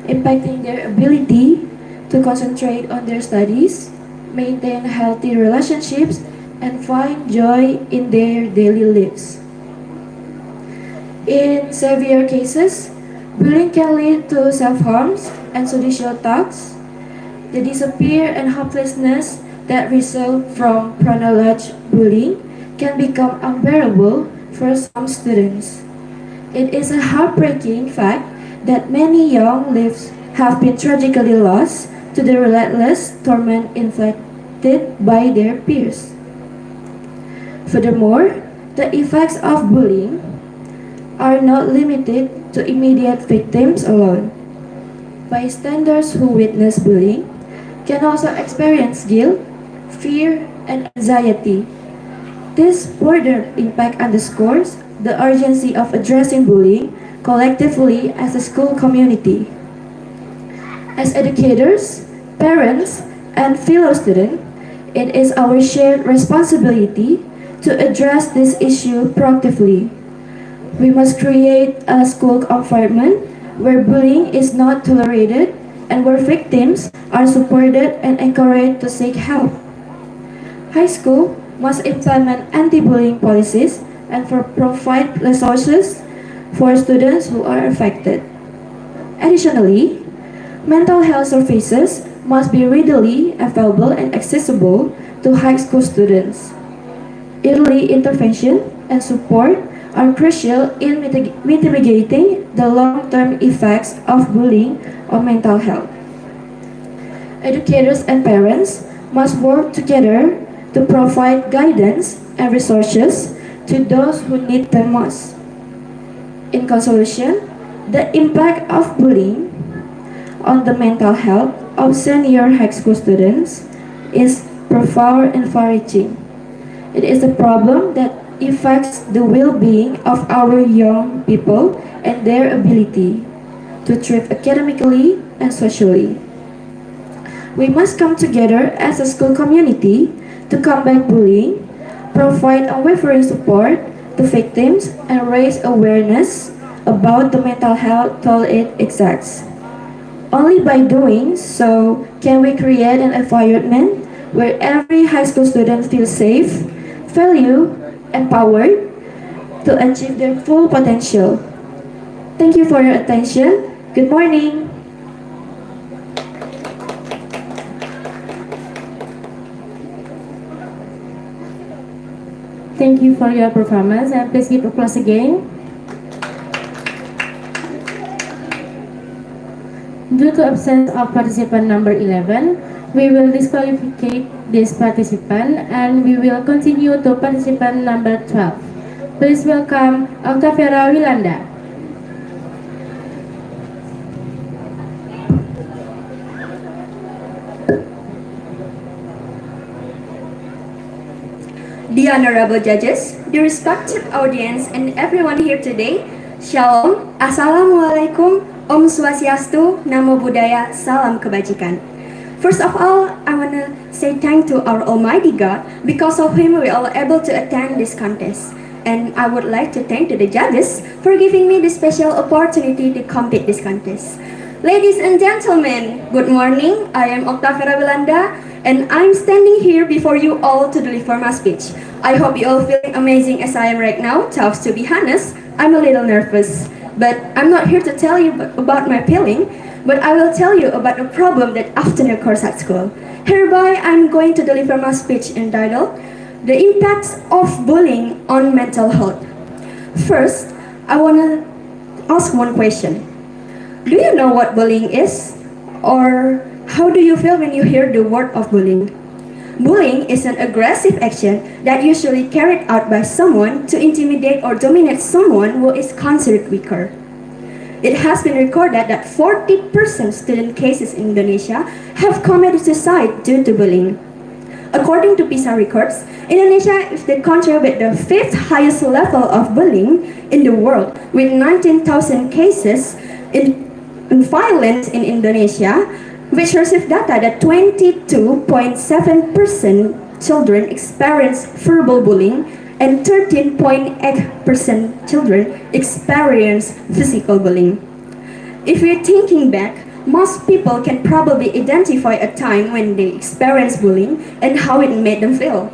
impacting their ability to concentrate on their studies, maintain healthy relationships, and find joy in their daily lives. In severe cases, bullying can lead to self-harms and suicidal thoughts. The despair and hopelessness that result from prolonged bullying can become unbearable for some students. It is a heartbreaking fact that many young lives have been tragically lost to the relentless torment inflicted by their peers. Furthermore, the effects of bullying are not limited to immediate victims alone. Bystanders who witness bullying can also experience guilt, fear, and anxiety. This broader impact underscores the urgency of addressing bullying collectively as a school community. As educators, parents, and fellow students, it is our shared responsibility to address this issue proactively. We must create a school environment where bullying is not tolerated and where victims are supported and encouraged to seek help. High school must implement anti-bullying policies and provide resources for students who are affected. Additionally, Mental health services must be readily available and accessible to high school students. Early intervention and support are crucial in mitigating the long-term effects of bullying on mental health. Educators and parents must work together to provide guidance and resources to those who need them most. In conclusion, the impact of bullying on the mental health of senior high school students is profound and far-reaching. It is a problem that affects the well-being of our young people and their ability to thrive academically and socially. We must come together as a school community to combat bullying, provide unwavering support to victims, and raise awareness about the mental health toll it exacts. Only by doing so can we create an environment where every high school student feels safe, valued, empowered to achieve their full potential. Thank you for your attention. Good morning. Thank you for your performance, and please give applause again. Due to absence of participant number 11, we will disqualify this participant and we will continue to participant number 12. Please welcome Octavera Wilanda. The honorable judges, the respected audience, and everyone here today, Shalom, Assalamualaikum, Om Swastiastu, Namo Buddhaya, Salam Kebajikan. First of all, I want to say thank to our Almighty God, because of Him we are able to attend this contest. And I would like to thank to the judges for giving me this special opportunity to compete this contest. Ladies and gentlemen, good morning. I am Octavera Wilanda, and I'm standing here before you all to deliver my speech. I hope you all feeling amazing as I am right now. To be honest, I'm a little nervous, but I'm not here to tell you about my feeling, but I will tell you about a problem that often occurs at school. Hereby, I'm going to deliver my speech entitled, The Impacts of Bullying on Mental Health. First, I want to ask one question. Do you know what bullying is? Or how do you feel when you hear the word of bullying? Bullying is an aggressive action that usually carried out by someone to intimidate or dominate someone who is considered weaker. It has been recorded that 40% student cases in Indonesia have committed suicide due to bullying. According to PISA records, Indonesia is the country with the 5th highest level of bullying in the world, with 19,000 cases in violence in Indonesia, which received data that 22.7% children experience verbal bullying and 13.8% children experience physical bullying. If we're thinking back, most people can probably identify a time when they experienced bullying and how it made them feel.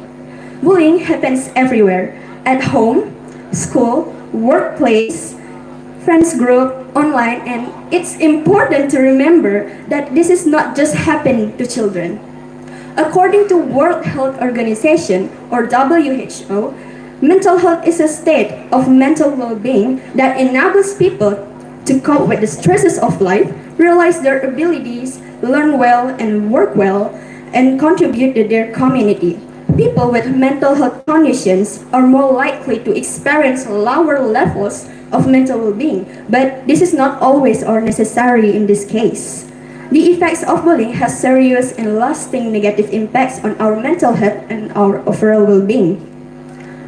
Bullying happens everywhere, at home, school, workplace, friends group, online, and it's important to remember that this is not just happening to children. According to World Health Organization, or WHO, mental health is a state of mental well-being that enables people to cope with the stresses of life, realize their abilities, learn well and work well, and contribute to their community. People with mental health conditions are more likely to experience lower levels of mental well-being, but this is not always or necessary in this case. The effects of bullying have serious and lasting negative impacts on our mental health and our overall well-being.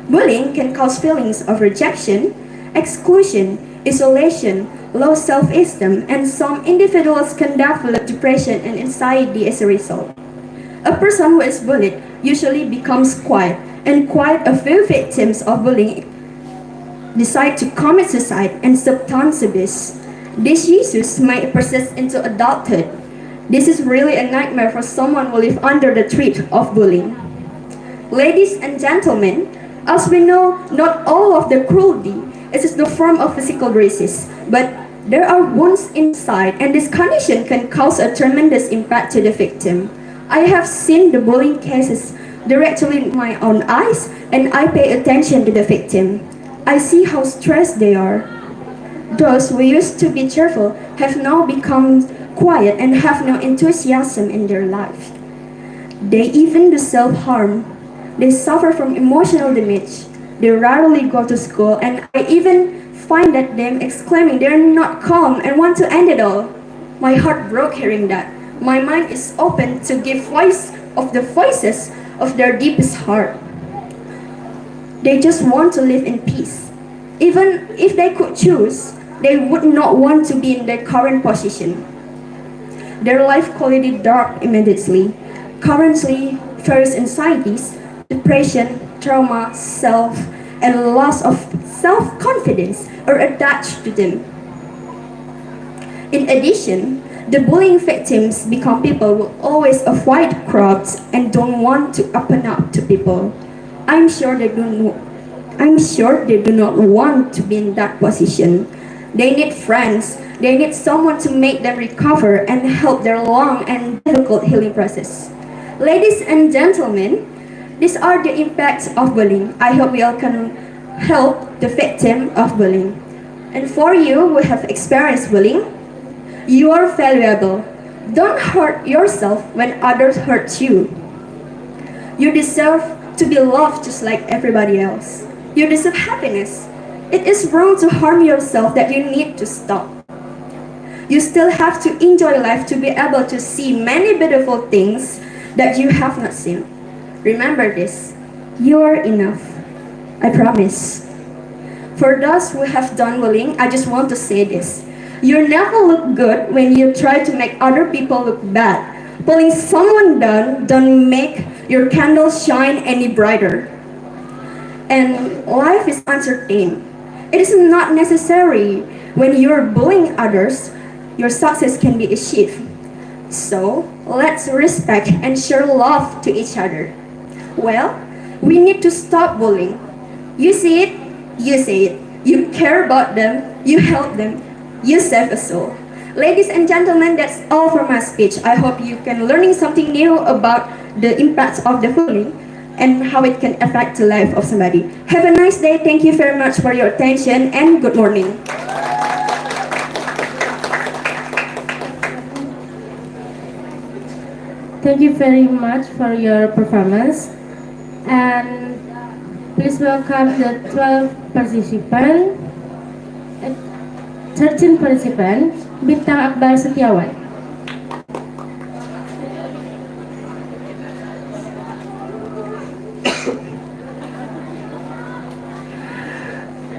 Bullying can cause feelings of rejection, exclusion, isolation, low self-esteem, and some individuals can develop depression and anxiety as a result. A person who is bullied usually becomes quiet, and quite a few victims of bullying decide to commit suicide and substance abuse. These issues might persist into adulthood. This is really a nightmare for someone who lives under the threat of bullying. Ladies and gentlemen, as we know, not all of the cruelty is the form of physical racism, but There are wounds inside, and this condition can cause a tremendous impact to the victim. I have seen the bullying cases directly with my own eyes, and I pay attention to the victim. I see how stressed they are. Those who used to be cheerful have now become quiet and have no enthusiasm in their life. They even do self-harm. They suffer from emotional damage. They rarely go to school, and I even find that them exclaiming they're not calm and want to end it all. My heart broke hearing that. My mind is open to give voice of the voices of their deepest heart. They just want to live in peace. Even if they could choose, they would not want to be in their current position. Their life quality dropped immediately. Currently, various anxieties, depression, trauma, and loss of self-confidence are attached to them. In addition, the bullying victims become people who always avoid crowds and don't want to open up to people. I'm sure they do not want to be in that position. They need friends. They need someone to make them recover and help their long and difficult healing process. Ladies and gentlemen, these are the impacts of bullying. I hope we all can help the victim of bullying. And for you who have experienced bullying, you are valuable. Don't hurt yourself when others hurt you. You deserve to be loved just like everybody else. You deserve happiness. It is wrong to harm yourself that you need to stop. You still have to enjoy life to be able to see many beautiful things that you have not seen. Remember this, you are enough. I promise. For those who have done bullying, I just want to say this. You never look good when you try to make other people look bad. Pulling someone down don't make your candle shine any brighter. And life is uncertain. It is not necessary when you're bullying others, your success can be achieved. So, let's respect and share love to each other. Well, we need to stop bullying. You see it, you say it. You care about them, you help them, you save a soul. Ladies and gentlemen, that's all for my speech. I hope you can learning something new about the impacts of the bullying and how it can affect the life of somebody. Have a nice day. Thank you very much for your attention and good morning. Thank you very much for your performance. And please welcome the 12 participants, 13 participants, Bintang Akbar Setiawan.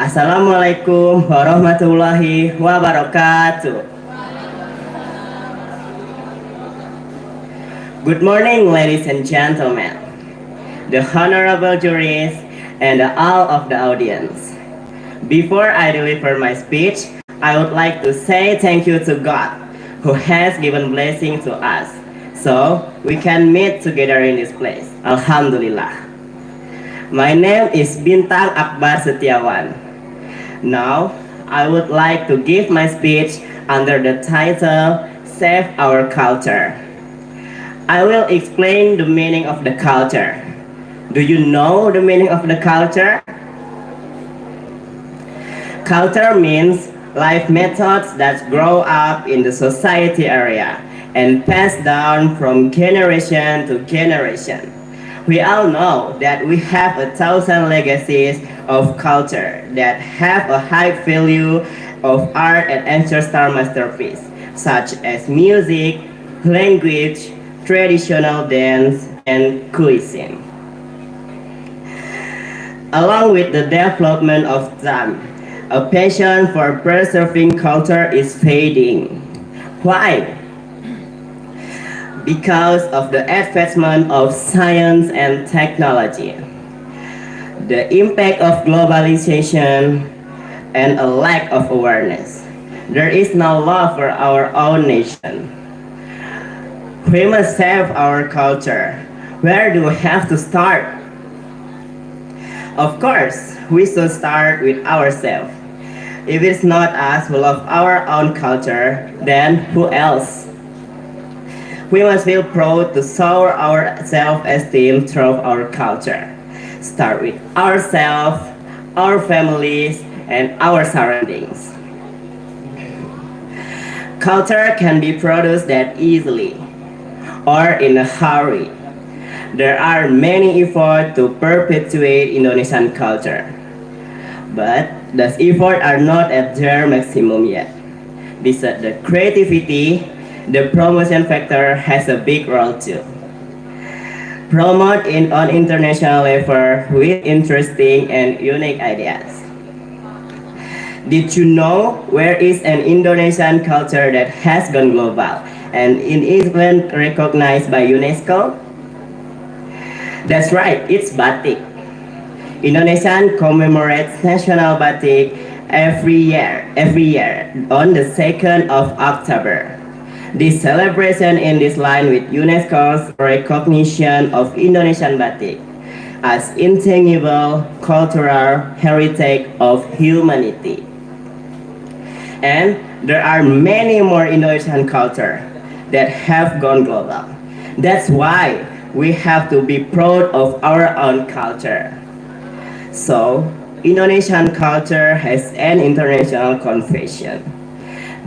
Assalamualaikum warahmatullahi wabarakatuh. Good morning, ladies and gentlemen, the honorable juries, and all of the audience. Before I deliver my speech, I would like to say thank you to God, who has given blessing to us, so we can meet together in this place. Alhamdulillah. My name is Bintang Akbar Setiawan. Now, I would like to give my speech under the title, Save Our Culture. I will explain the meaning of the culture. Do you know the meaning of the culture? Culture means life methods that grow up in the society area and pass down from generation to generation. We all know that we have 1,000 legacies of culture that have a high value of art and ancestral masterpiece, such as music, language, traditional dance, and cuisine. Along with the development of time, a passion for preserving culture is fading. Why? Because of the advancement of science and technology, the impact of globalization, and a lack of awareness. There is no love for our own nation. We must save our culture. Where do we have to start? Of course, we should start with ourselves. If it's not us who love our own culture, then who else? We must feel proud to show our self-esteem through our culture. Start with ourselves, our families, and our surroundings. Culture can be produced that easily or in a hurry. There are many efforts to perpetuate Indonesian culture, but those efforts are not at their maximum yet. Besides the creativity, the promotion factor has a big role too. Promote it on international level with interesting and unique ideas. Did you know where is an Indonesian culture that has gone global and it is even recognized by UNESCO? That's right, it's batik. Indonesia commemorates National Batik every year on the 2nd of October. This celebration in this line with UNESCO's recognition of Indonesian batik as intangible cultural heritage of humanity. And there are many more Indonesian cultures that have gone global. That's why we have to be proud of our own culture. So, Indonesian culture has an international confession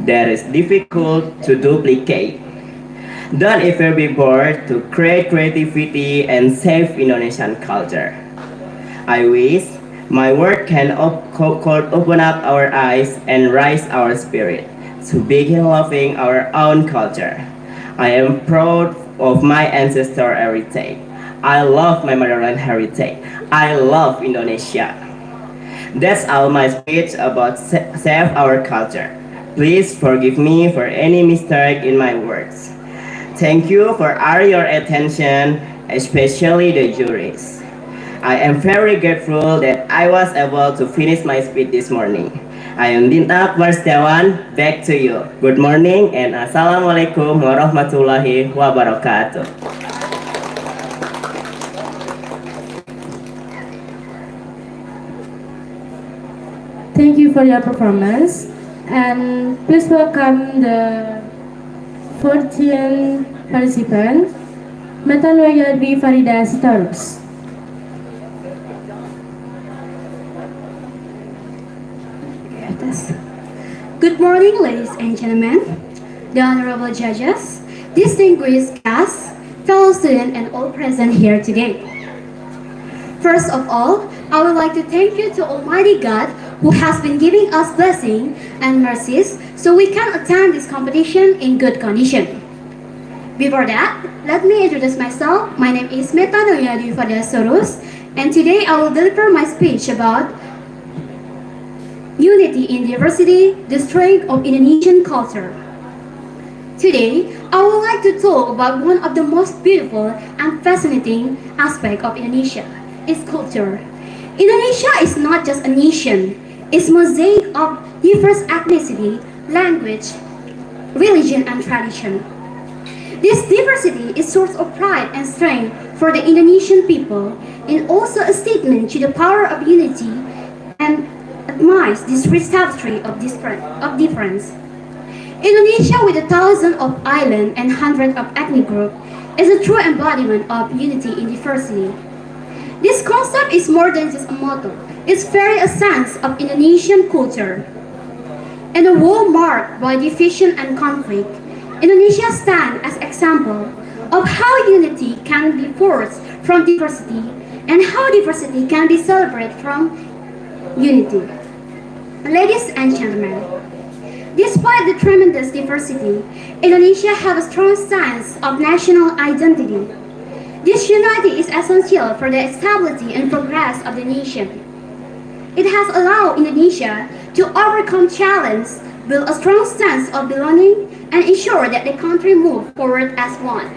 that is difficult to duplicate. Don't ever be bored to create creativity and save Indonesian culture. I wish my work could open up our eyes and raise our spirit to begin loving our own culture. I am proud of my ancestral heritage. I love my motherland heritage. I love Indonesia. That's all my speech about save our culture. Please forgive me for any mistake in my words. Thank you for all your attention, especially the juries. I am very grateful that I was able to finish my speech this morning. I am Dinta Marstiawan, back to you. Good morning and Assalamualaikum warahmatullahi wabarakatuh. Thank you for your performance, and please welcome the 14th participant, Metanoia Dwi Farida Sitorus. Good morning, ladies and gentlemen, the honorable judges, distinguished guests, fellow students, and all present here today. First of all, I would like to thank you to Almighty God who has been giving us blessings and mercies so we can attend this competition in good condition. Before that, let me introduce myself. My name is Metanoia Dwi Farida Sitorus, and today I will deliver my speech about Unity in Diversity, the Strength of Indonesian Culture. Today, I would like to talk about one of the most beautiful and fascinating aspects of Indonesia, its culture. Indonesia is not just a nation, it's a mosaic of diverse ethnicity, language, religion, and tradition. This diversity is source of pride and strength for the Indonesian people and also a statement to the power of unity and admires this rich tapestry of difference. Indonesia, with 1,000 of islands and hundreds of ethnic groups, is a true embodiment of unity in diversity. This concept is more than just a motto. It's very a sense of Indonesian culture. In a world marked by division and conflict, Indonesia stands as an example of how unity can be forged from diversity and how diversity can be celebrated from unity. Ladies and gentlemen, despite the tremendous diversity, Indonesia has a strong sense of national identity. This unity is essential for the stability and progress of the nation. It has allowed Indonesia to overcome challenges, build a strong sense of belonging, and ensure that the country moves forward as one.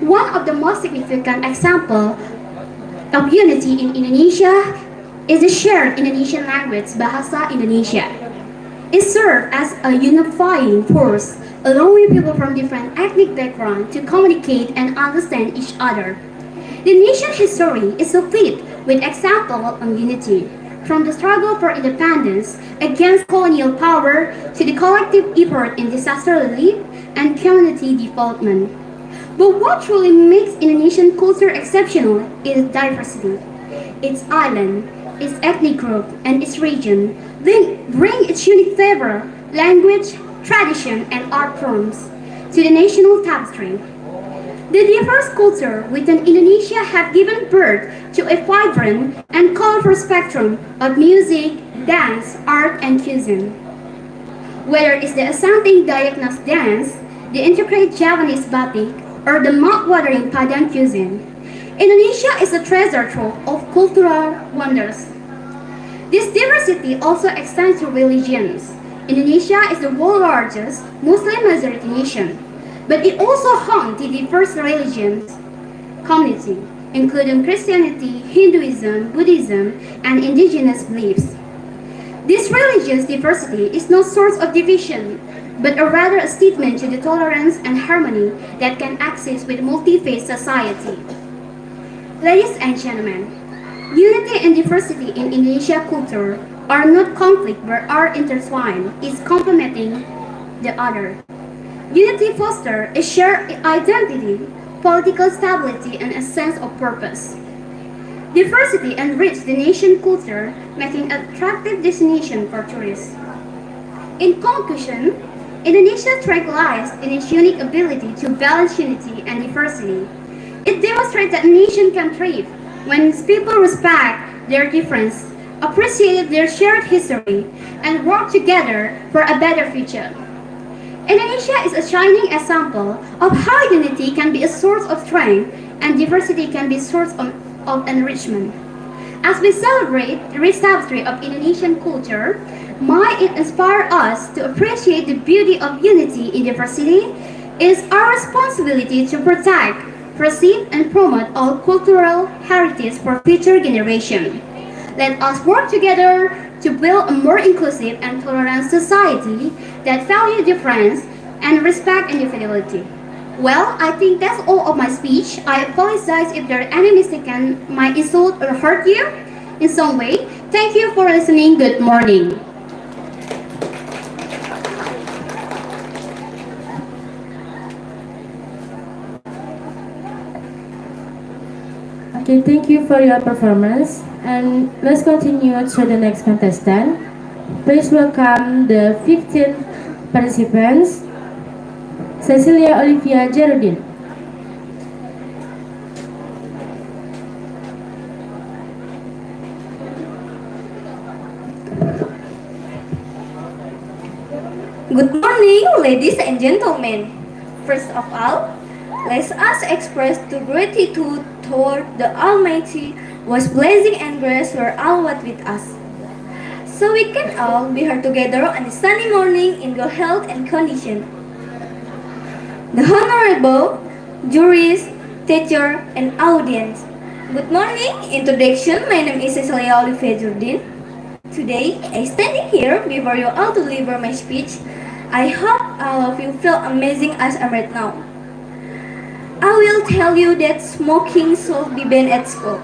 One of the most significant examples of unity in Indonesia is the shared Indonesian language, Bahasa Indonesia. It serves as a unifying force, allowing people from different ethnic backgrounds to communicate and understand each other. The nation's history is so filled with examples of unity. from the struggle for independence against colonial power to the collective effort in disaster relief and community development. But what truly makes Indonesian culture exceptional is diversity. Its island, its ethnic group, and its region bring its unique flavor, language, tradition, and art forms to the national tapestry. The diverse culture within Indonesia have given birth to a vibrant and colorful spectrum of music, dance, art, and cuisine. Whether it's the Asante Diagnos dance, the intricate Javanese batik, or the mouth-watering Padang cuisine, Indonesia is a treasure trove of cultural wonders. This diversity also extends to religions. Indonesia is the world's largest Muslim-majority nation, but it also home to diverse religions community, including Christianity, Hinduism, Buddhism, and indigenous beliefs. This religious diversity is no source of division, but rather a statement to the tolerance and harmony that can exist with multi-faith society. Ladies and gentlemen, unity and diversity in Indonesia culture are not conflict but are intertwined, is complementing the other. Unity fosters a shared identity, political stability, and a sense of purpose. Diversity enriches the nation's culture, making an attractive destination for tourists. In conclusion, Indonesia's strength lies in its unique ability to balance unity and diversity. It demonstrates that a nation can thrive when its people respect their difference, appreciate their shared history, and work together for a better future. Indonesia is a shining example of how unity can be a source of strength and diversity can be a source of enrichment. As we celebrate the recovery of Indonesian culture, might it inspire us to appreciate the beauty of unity in diversity? It is our responsibility to protect, preserve, and promote all cultural heritage for future generations. Let us work together to build a more inclusive and tolerant society that values difference and respect individuality. Well, I think that's all of my speech. I apologize if there are any mistake and might insult or hurt you in some way. Thank you for listening. Good morning. Okay, thank you for your performance. And let's continue to the next contestant. Please welcome the 15 participants, Cecilia Olivia Geraldine. Good morning, ladies and gentlemen. First of all, let us express the gratitude toward the Almighty whose blessing and grace were always with us. So we can all be here together on a sunny morning in good health and condition. The honorable juries, teacher, and audience. Good morning. Introduction. My name is Cecilia Olivia Jordan. Today, I standing here before you all to deliver my speech. I hope all of you feel amazing as I'm right now. I will tell you that smoking should be banned at school.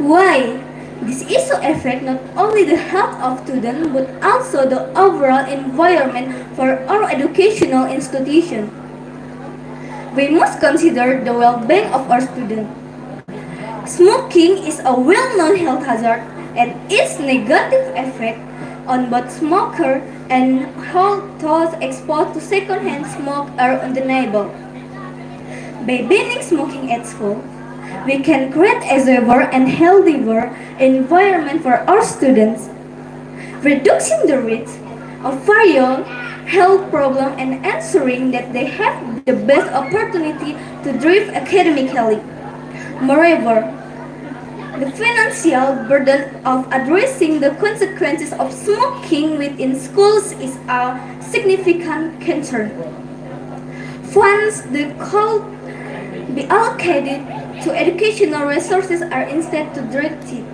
Why? This issue affects not only the health of students but also the overall environment for our educational institution. We must consider the well-being of our students. Smoking is a well-known health hazard and its negative effect on both smoker and those exposed to secondhand smoke are undeniable. By banning smoking at school, we can create a safer and healthier environment for our students, reducing the risk of various health problems and ensuring that they have the best opportunity to thrive academically. Moreover, the financial burden of addressing the consequences of smoking within schools is a significant concern. Funds that could be allocated to educational resources are instead directed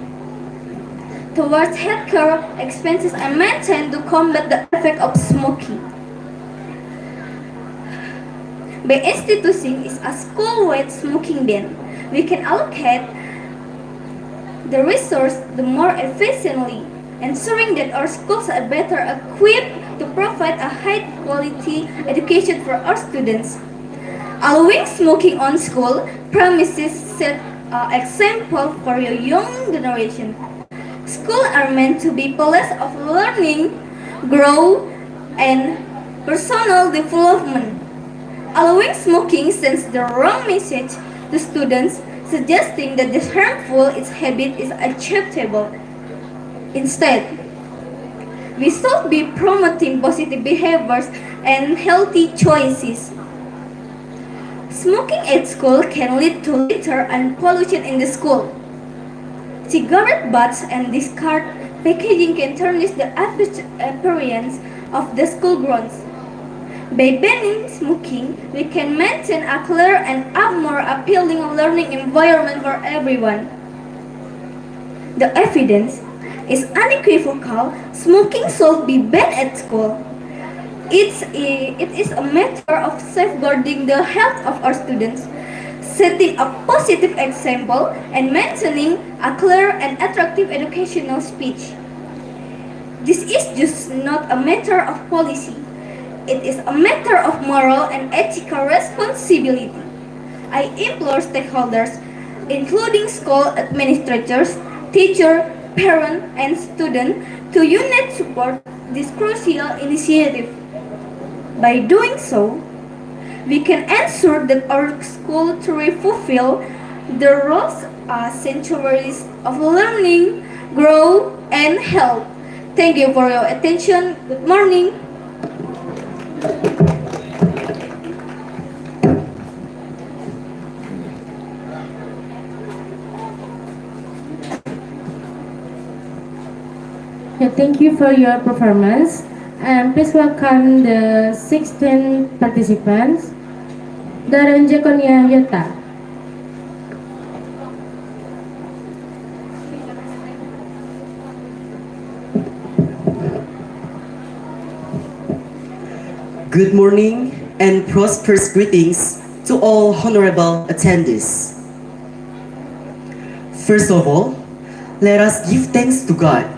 towards healthcare expenses and maintained to combat the effect of smoking. By instituting a school-wide smoking ban, we can allocate the resource the more efficiently, ensuring that our schools are better equipped to provide a high-quality education for our students. Allowing smoking on school premises set an example for your young generation. Schools are meant to be places of learning, growth, and personal development. Allowing smoking sends the wrong message to students, suggesting that this harmful habit is acceptable. Instead, we should be promoting positive behaviors and healthy choices. Smoking at school can lead to litter and pollution in the school. Cigarette butts and discard packaging can tarnish the appearance of the school grounds. By banning smoking, we can maintain a clear and a more appealing learning environment for everyone. The evidence is unequivocal. Smoking should be banned at school. It is a matter of safeguarding the health of our students, setting a positive example, and maintaining a clear and attractive educational speech. This is just not a matter of policy. It is a matter of moral and ethical responsibility. I implore stakeholders, including school administrators, teachers, parents, and students, to unite support this crucial initiative. By doing so, we can ensure that our school truly fulfill the roles as sanctuaries of learning, growth, and health. Thank you for your attention. Good morning. Thank you for your performance. And please welcome the 16 participants. Darren Jaconia Yota. Good morning and prosperous greetings to all honorable attendees. First of all, let us give thanks to God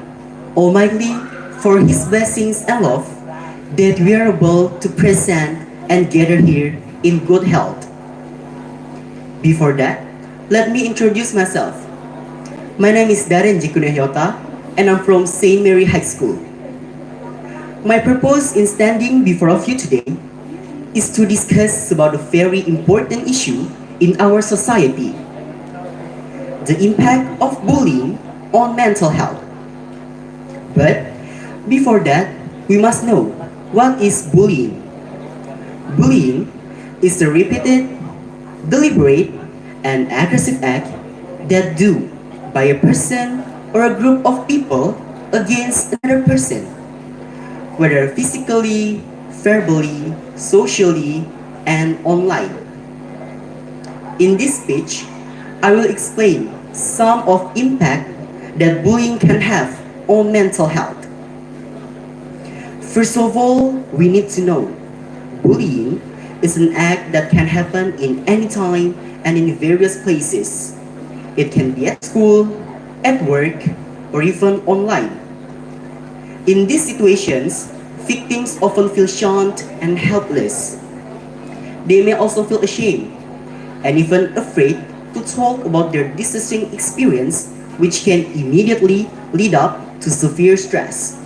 Almighty for His blessings and love that we are able to present and gather here in good health. Before that, let me introduce myself. My name is Darren Jikunehyota and I'm from St. Mary High School. My purpose in standing before of you today is to discuss about a very important issue in our society, the impact of bullying on mental health. But before that, we must know what is bullying. Bullying is a repeated, deliberate, and aggressive act that do by a person or a group of people against another person, whether physically, verbally, socially, and online. In this speech, I will explain some of impact that bullying can have on mental health. First of all, we need to know bullying is an act that can happen in any time and in various places. It can be at school, at work, or even online. In these situations, victims often feel shunned and helpless. They may also feel ashamed and even afraid to talk about their distressing experience, which can immediately lead up to severe stress.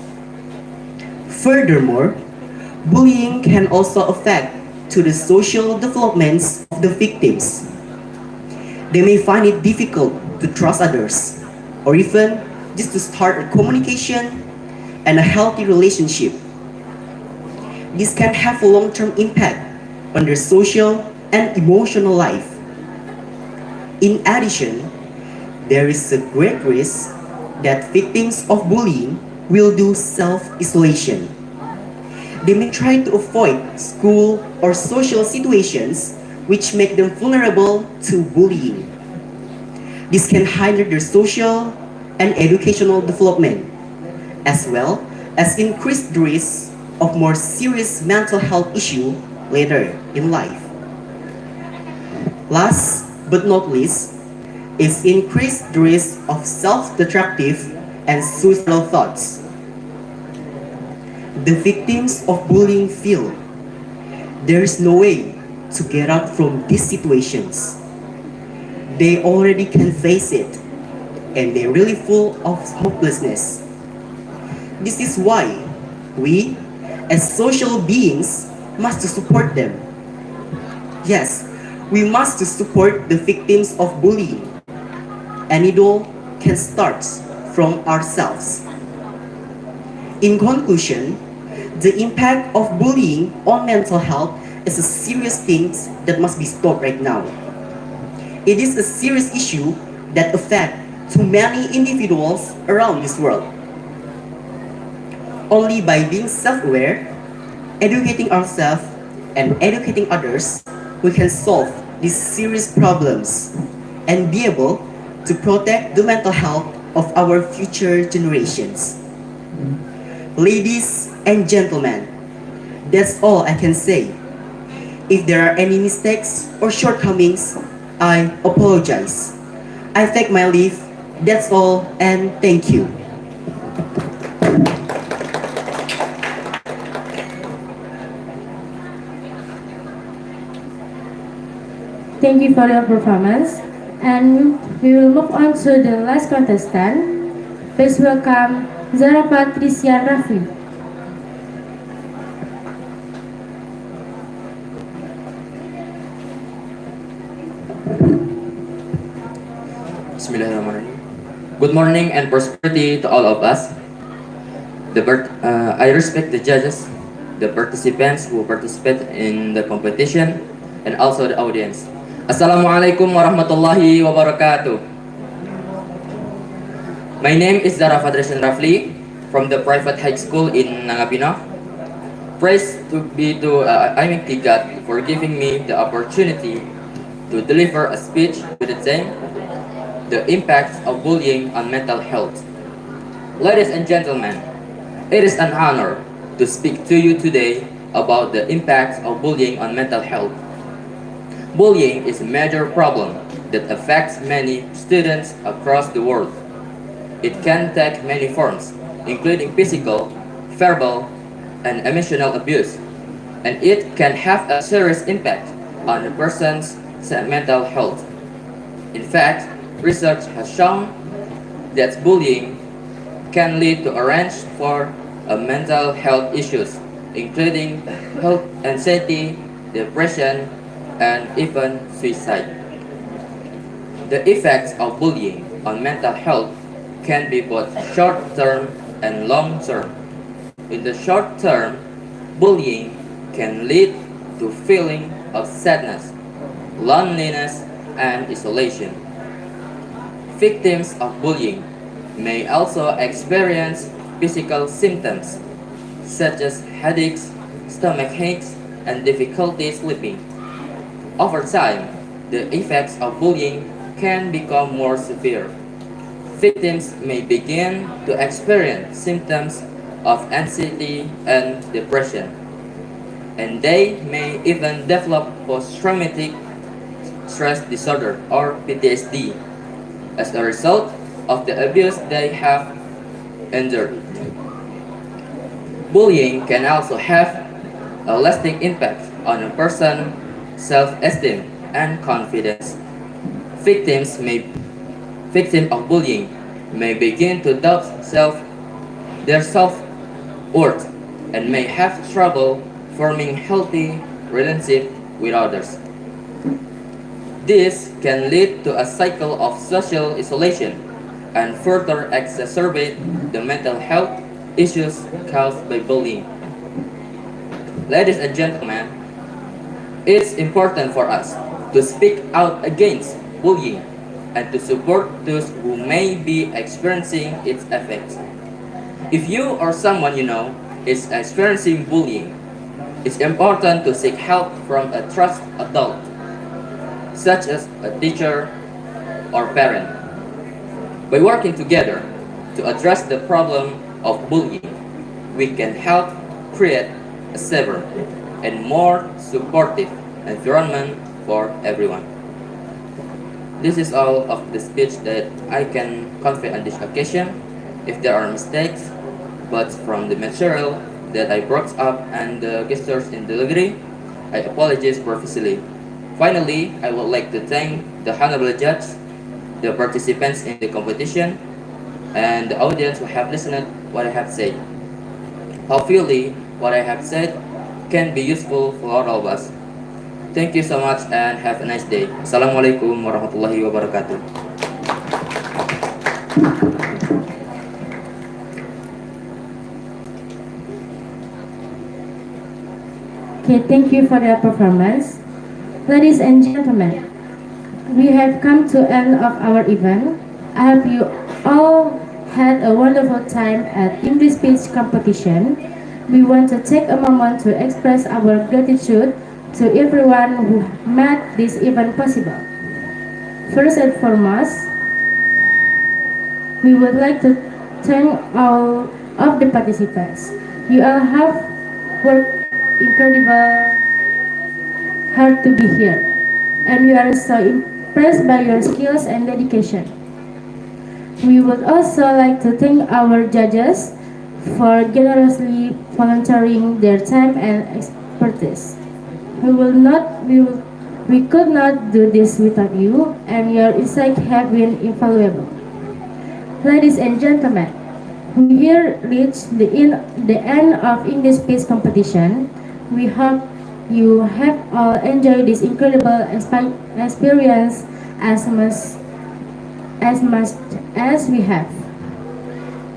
Furthermore, bullying can also affect to the social developments of the victims. They may find it difficult to trust others, or even just to start a communication and a healthy relationship. This can have a long-term impact on their social and emotional life. In addition, there is a great risk that victims of bullying will do self-isolation. They may try to avoid school or social situations which make them vulnerable to bullying. This can hinder their social and educational development, as well as increase the risk of more serious mental health issues later in life. Last but not least, It increases the risk of self-destructive and suicidal thoughts. The victims of bullying feel there is no way to get out from these situations. They already can face it, and they're really full of hopelessness. This is why we, as social beings, must support them. Yes, we must support the victims of bullying, and it all can start from ourselves. In conclusion, the impact of bullying on mental health is a serious thing that must be stopped right now. It is a serious issue that affects too many individuals around this world. Only by being self-aware, educating ourselves, and educating others, we can solve these serious problems and be able to protect the mental health of our future generations. Ladies and gentlemen, that's all I can say. If there are any mistakes or shortcomings, I apologize. I take my leave. That's all, and thank you. Thank you for your performance. And we will move on to the last contestant. Please welcome Zara Patricia Raffi. Bismillahirrahmanirrahim. Good morning and prosperity to all of us. I respect the judges, the participants who participate in the competition, and also the audience. Assalamualaikum warahmatullahi wabarakatuh. My name is Zara Patricia Rafli from the private high school in Nangapino. Praise to be to Almighty God for giving me the opportunity to deliver a speech with the theme, the impacts of bullying on mental health. Ladies and gentlemen, it is an honor to speak to you today about the impacts of bullying on mental health. Bullying is a major problem that affects many students across the world. It can take many forms, including physical, verbal, and emotional abuse, and it can have a serious impact on a person's mental health. In fact, research has shown that bullying can lead to a range for mental health issues, including health anxiety, depression, and even suicide. The effects of bullying on mental health can be both short-term and long-term. In the short term, bullying can lead to feeling of sadness, loneliness, and isolation. Victims of bullying may also experience physical symptoms such as headaches, stomach aches, and difficulty sleeping. Over time, the effects of bullying can become more severe. Victims may begin to experience symptoms of anxiety and depression, and they may even develop post-traumatic stress disorder or PTSD as a result of the abuse they have endured. Bullying can also have a lasting impact on a person's self-esteem and confidence. Victims of bullying may begin to doubt their self-worth and may have trouble forming healthy relationships with others. This can lead to a cycle of social isolation and further exacerbate the mental health issues caused by bullying. Ladies and gentlemen, it's important for us to speak out against bullying and to support those who may be experiencing its effects. If you or someone you know is experiencing bullying, it's important to seek help from a trusted adult, such as a teacher or parent. By working together to address the problem of bullying, we can help create a safer and more supportive environment for everyone. This is all of the speech that I can convey on this occasion. If there are mistakes, but from the material that I brought up and the gestures in delivery, I apologize profusely. Finally, I would like to thank the honorable judge, the participants in the competition, and the audience who have listened what I have said. Hopefully, what I have said can be useful for all of us. Thank you so much and have a nice day. Assalamualaikum warahmatullahi wabarakatuh. Okay, thank you for your performance. Ladies and gentlemen, we have come to end of our event. I hope you all had a wonderful time at English speech competition. We want to take a moment to express our gratitude to everyone who made this event possible. First and foremost, we would like to thank all of the participants. You all have worked incredible hard to be here, and we are so impressed by your skills and dedication. We would also like to thank our judges for generously volunteering their time and expertise. We could not do this without you, and your insights have been invaluable. Ladies and gentlemen, we here reach the end of English speech competition. We hope you have all enjoyed this incredible experience as much as we have.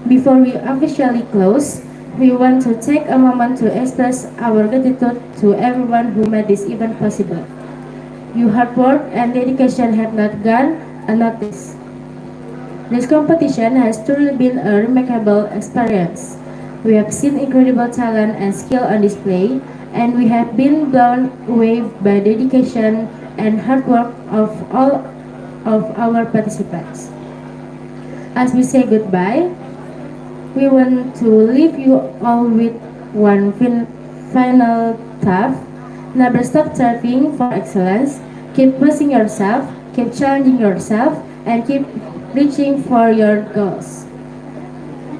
Before we officially close, we want to take a moment to express our gratitude to everyone who made this event possible. Your hard work and dedication have not gone unnoticed. This competition has truly been a remarkable experience. We have seen incredible talent and skill on display, and we have been blown away by dedication and hard work of all of our participants. As we say goodbye, we want to leave you all with one final thought. Never stop striving for excellence. Keep pushing yourself, keep challenging yourself, and keep reaching for your goals.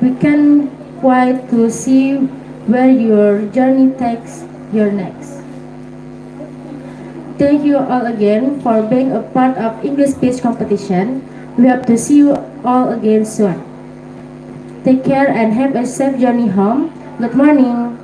We can't wait to see where your journey takes you next. Thank you all again for being a part of English speech competition. We hope to see you all again soon. Take care and have a safe journey home. Good morning.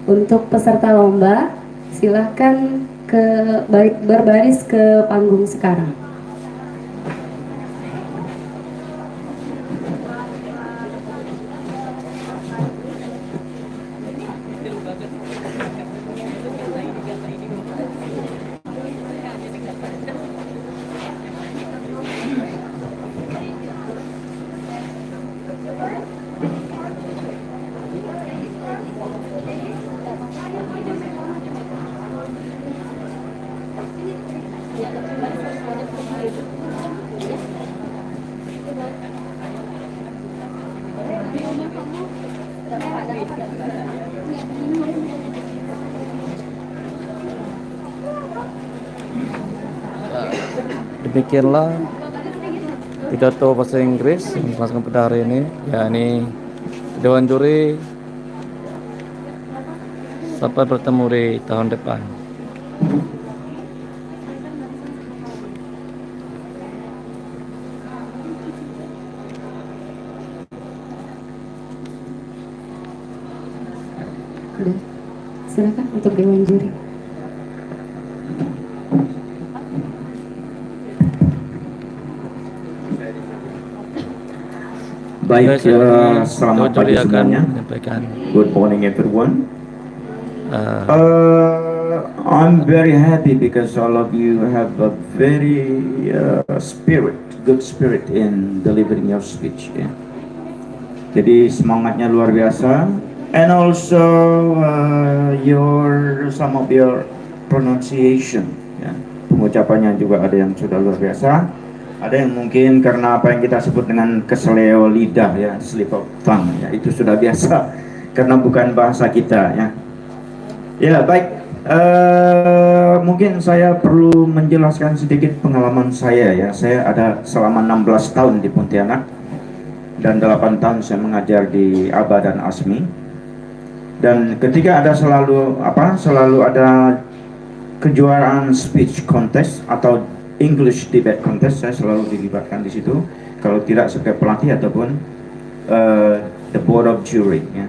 Untuk peserta lomba, silahkan berbaris ke panggung sekarang. Demikianlah pidato bahasa Inggris yang dilaksanakan pada hari ini, yakni Dewan Juri. Sampai bertemu di tahun depan. Silakan untuk Dewan Juri. Baik, selamat pagi semuanya. Good morning everyone. I'm very happy because all of you have a very good spirit in delivering your speech. Yeah. Jadi semangatnya luar biasa, and also some of your pronunciation, ya. Pengucapannya juga ada yang sudah luar biasa, ada yang mungkin karena apa yang kita sebut dengan keseleo lidah, ya, slip of tongue, ya, itu sudah biasa karena bukan bahasa kita, ya. Ya, baik. Mungkin saya perlu menjelaskan sedikit pengalaman saya, ya. Saya ada selama 16 tahun di Pontianak dan 8 tahun saya mengajar di ABA dan ASMI. Dan ketika ada selalu ada kejuaraan speech contest atau English debate contest, saya selalu dilibatkan di situ. Kalau tidak sebagai pelatih ataupun the board of jury, ya,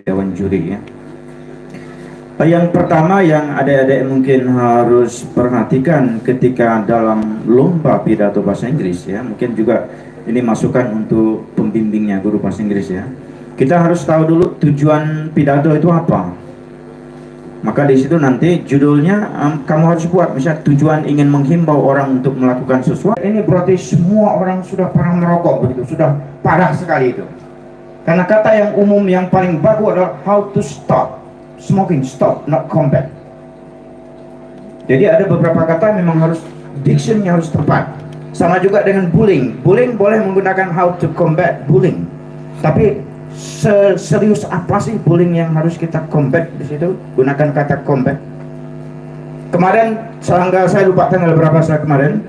dewan juri, ya. Yang pertama yang adik-adik mungkin harus perhatikan ketika dalam lomba pidato bahasa Inggris, ya, mungkin juga ini masukan untuk pembimbingnya, guru bahasa Inggris, ya. Kita harus tahu dulu tujuan pidato itu apa. Maka di situ nanti judulnya kamu harus buat, misalnya tujuan ingin menghimbau orang untuk melakukan sesuatu. Ini berarti semua orang sudah pernah merokok begitu, sudah parah sekali itu. Karena kata yang umum yang paling bagus adalah how to stop smoking, stop, not combat. Jadi ada beberapa kata memang harus dictionnya harus tepat. Sama juga dengan bullying. Bullying boleh menggunakan how to combat bullying. Tapi serius apa sih bullying yang harus kita combat di situ? Gunakan kata combat. Kemarin saya lupa tanggal berapa saya kemarin.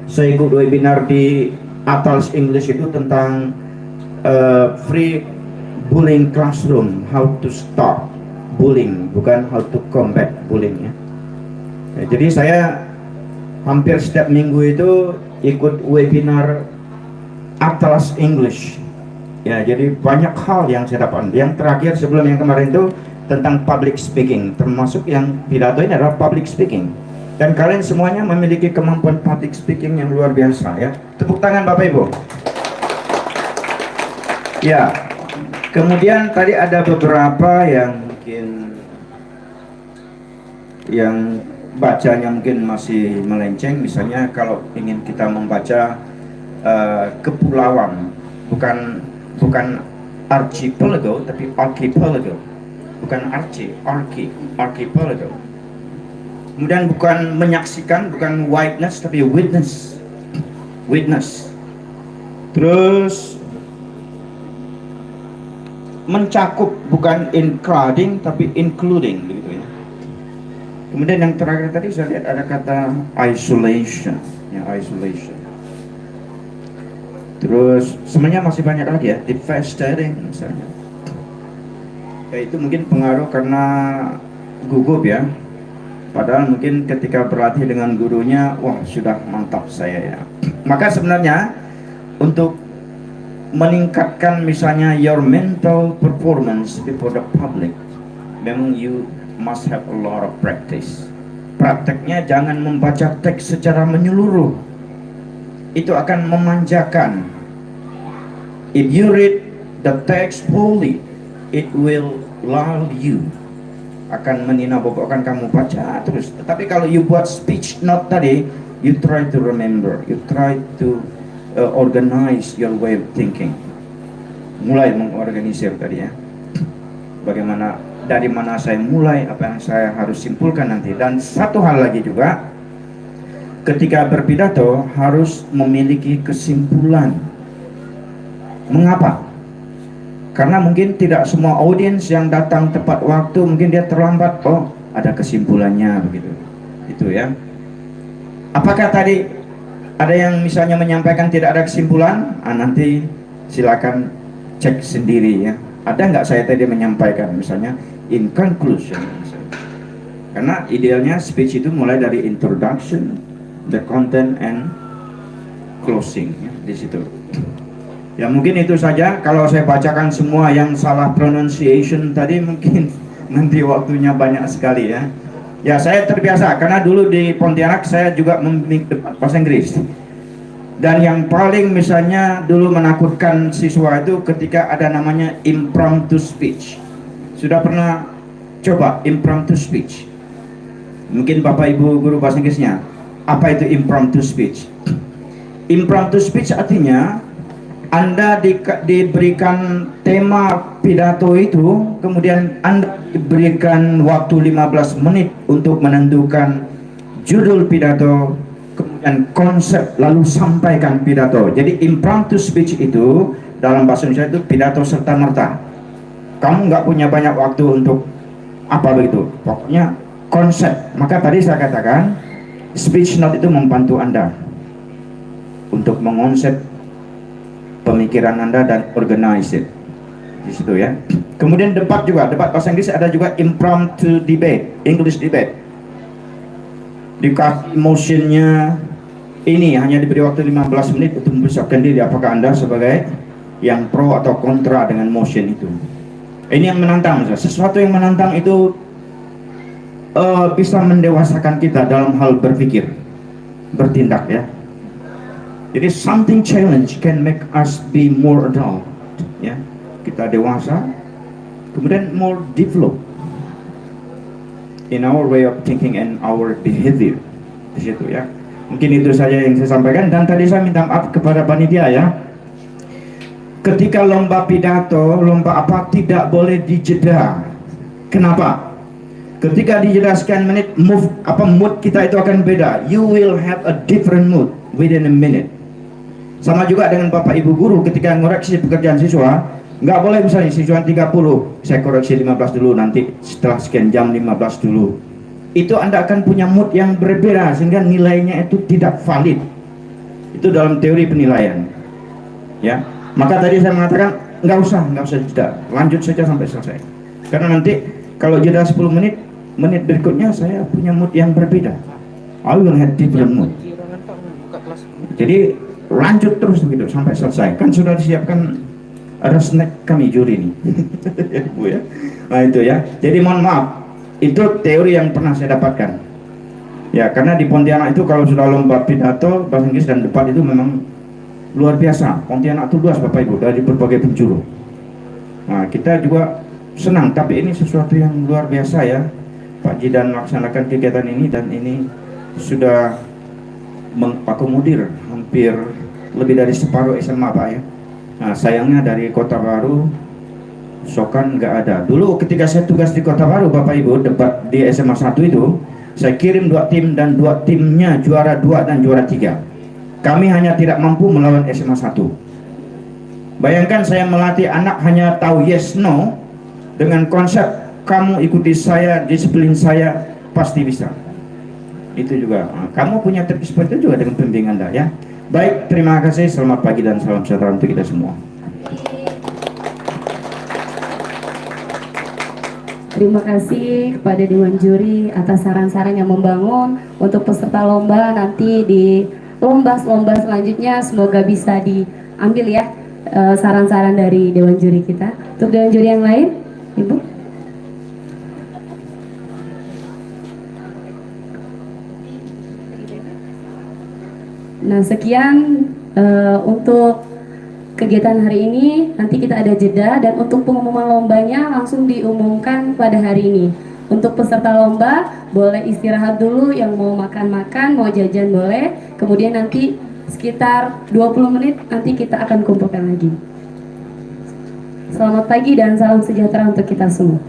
Saya ikut webinar di Atlas English itu tentang free bullying classroom, how to stop bullying, bukan how to combat bullying, ya. Jadi saya hampir setiap minggu itu ikut webinar Atlas English, ya. Jadi banyak hal yang saya dapat. Yang terakhir sebelum yang kemarin itu tentang public speaking, termasuk yang pidato ini adalah public speaking. Dan kalian semuanya memiliki kemampuan public speaking yang luar biasa, ya. Tepuk tangan Bapak Ibu. Ya. Kemudian tadi ada beberapa yang bacanya mungkin masih melenceng. Misalnya kalau ingin kita membaca kepulauan, bukan archipelago tapi archipelago, bukan archipelago. Kemudian bukan menyaksikan, bukan witness tapi witness. Terus mencakup, bukan including tapi including, begitu, ya. Kemudian yang terakhir tadi saya lihat ada kata isolation, ya, isolation. Terus sebenarnya masih banyak lagi, ya, devastating misalnya. Ya, itu mungkin pengaruh karena gugup, ya. Padahal mungkin ketika berlatih dengan gurunya, wah sudah mantap saya, ya. Maka sebenarnya untuk meningkatkan misalnya your mental performance before the public, memang you must have a lot of practice. Prakteknya jangan membaca teks secara menyeluruh, itu akan memanjakan. If you read the text wholly, it will lull you, akan meninabobokan kamu baca terus. Tetapi kalau you buat speech note tadi, you try to remember, you try to organize your way of thinking. Mulai mengorganisir tadi, ya. Bagaimana, dari mana saya mulai, apa yang saya harus simpulkan nanti. Dan satu hal lagi juga, ketika berpidato harus memiliki kesimpulan. Mengapa? Karena mungkin tidak semua audiens yang datang tepat waktu, mungkin dia terlambat. Oh, ada kesimpulannya begitu. Itu, ya. Apakah tadi ada yang misalnya menyampaikan tidak ada kesimpulan? Nanti silakan cek sendiri, ya. Ada nggak saya tadi menyampaikan misalnya in conclusion, misalnya. Karena idealnya speech itu mulai dari introduction, the content, and closing, ya, di situ. Ya mungkin itu saja. Kalau saya bacakan semua yang salah pronunciation tadi, mungkin nanti waktunya banyak sekali, ya. Ya, saya terbiasa karena dulu di Pontianak saya juga membimbing bahasa Inggris. Dan yang paling misalnya dulu menakutkan siswa itu ketika ada namanya impromptu speech. Sudah pernah coba impromptu speech? Mungkin Bapak Ibu guru bahasa Inggrisnya, apa itu impromptu speech? Impromptu speech artinya Anda diberikan tema pidato itu, kemudian Anda diberikan waktu 15 menit untuk menentukan judul pidato, kemudian konsep, lalu sampaikan pidato. Jadi impromptu speech itu dalam bahasa Indonesia itu pidato serta-merta. Kamu nggak punya banyak waktu untuk apa begitu, pokoknya konsep. Maka tadi saya katakan speech note itu membantu Anda untuk mengonsep pemikiran Anda dan organize it di situ ya. Kemudian debat juga, debat bahasa Inggris ada juga impromptu debate, English debate. Dikasih motionnya, ini hanya diberi waktu 15 menit untuk mempersiapkan diri apakah Anda sebagai yang pro atau kontra dengan motion itu. Ini yang menantang, sesuatu yang menantang itu bisa mendewasakan kita dalam hal berpikir, bertindak ya. Jadi something challenge can make us be more adult ya. Kita dewasa, kemudian more develop in our way of thinking and our behavior di situ ya. Mungkin itu saja yang saya sampaikan, dan tadi saya minta maaf kepada panitia ya. Ketika lomba pidato, lomba apa tidak boleh dijeda. Kenapa? Ketika dijeda sekian menit, mood kita itu akan beda. You will have a different mood within a minute. Sama juga dengan Bapak Ibu guru ketika ngoreksi pekerjaan siswa, nggak boleh misalnya siswa 30, saya koreksi 15 dulu, nanti setelah sekian jam 15 dulu. Itu Anda akan punya mood yang berbeda sehingga nilainya itu tidak valid. Itu dalam teori penilaian. Ya. Maka tadi saya mengatakan nggak usah jeda, lanjut saja sampai selesai. Karena nanti kalau jeda 10 menit berikutnya saya punya mood yang berbeda. I will have different mood. Jadi lanjut terus begitu sampai selesai. Kan sudah disiapkan ada snack kami juri nih. Bu ya. Nah itu ya. Jadi mohon maaf, itu teori yang pernah saya dapatkan. Ya, karena di Pontianak itu kalau sudah lomba pidato, bahasa Inggris dan debat itu memang luar biasa. Pontianak itu luas Bapak Ibu dari berbagai penjuru. Nah, kita juga senang, tapi ini sesuatu yang luar biasa ya. Pak Jidan melaksanakan kegiatan ini dan ini sudah mengakomodir hampir lebih dari separuh SMA Pak ya. Nah, sayangnya dari Kota Baru Sokan nggak ada. Dulu ketika saya tugas di Kota Baru Bapak Ibu debat di SMA 1 itu, saya kirim 2 tim dan 2 timnya juara 2 dan juara 3. Kami hanya tidak mampu melawan SMA 1. Bayangkan saya melatih anak hanya tahu yes no dengan konsep kamu ikuti saya, disiplin saya, pasti bisa. Itu juga. Nah, kamu punya trik seperti itu juga dengan pembimbingan Anda ya. Baik, terima kasih. Selamat pagi dan salam sejahtera untuk kita semua. Terima kasih kepada Dewan Juri atas saran-saran yang membangun untuk peserta lomba nanti di lomba selanjutnya. Semoga bisa diambil ya saran-saran dari Dewan Juri kita. Untuk Dewan Juri yang lain, Ibu. Nah, sekian untuk kegiatan hari ini. Nanti kita ada jeda, dan untuk pengumuman lombanya langsung diumumkan pada hari ini. Untuk peserta lomba boleh istirahat dulu, yang mau makan-makan, mau jajan boleh. Kemudian nanti sekitar 20 menit nanti kita akan kumpulkan lagi. Selamat pagi dan salam sejahtera untuk kita semua.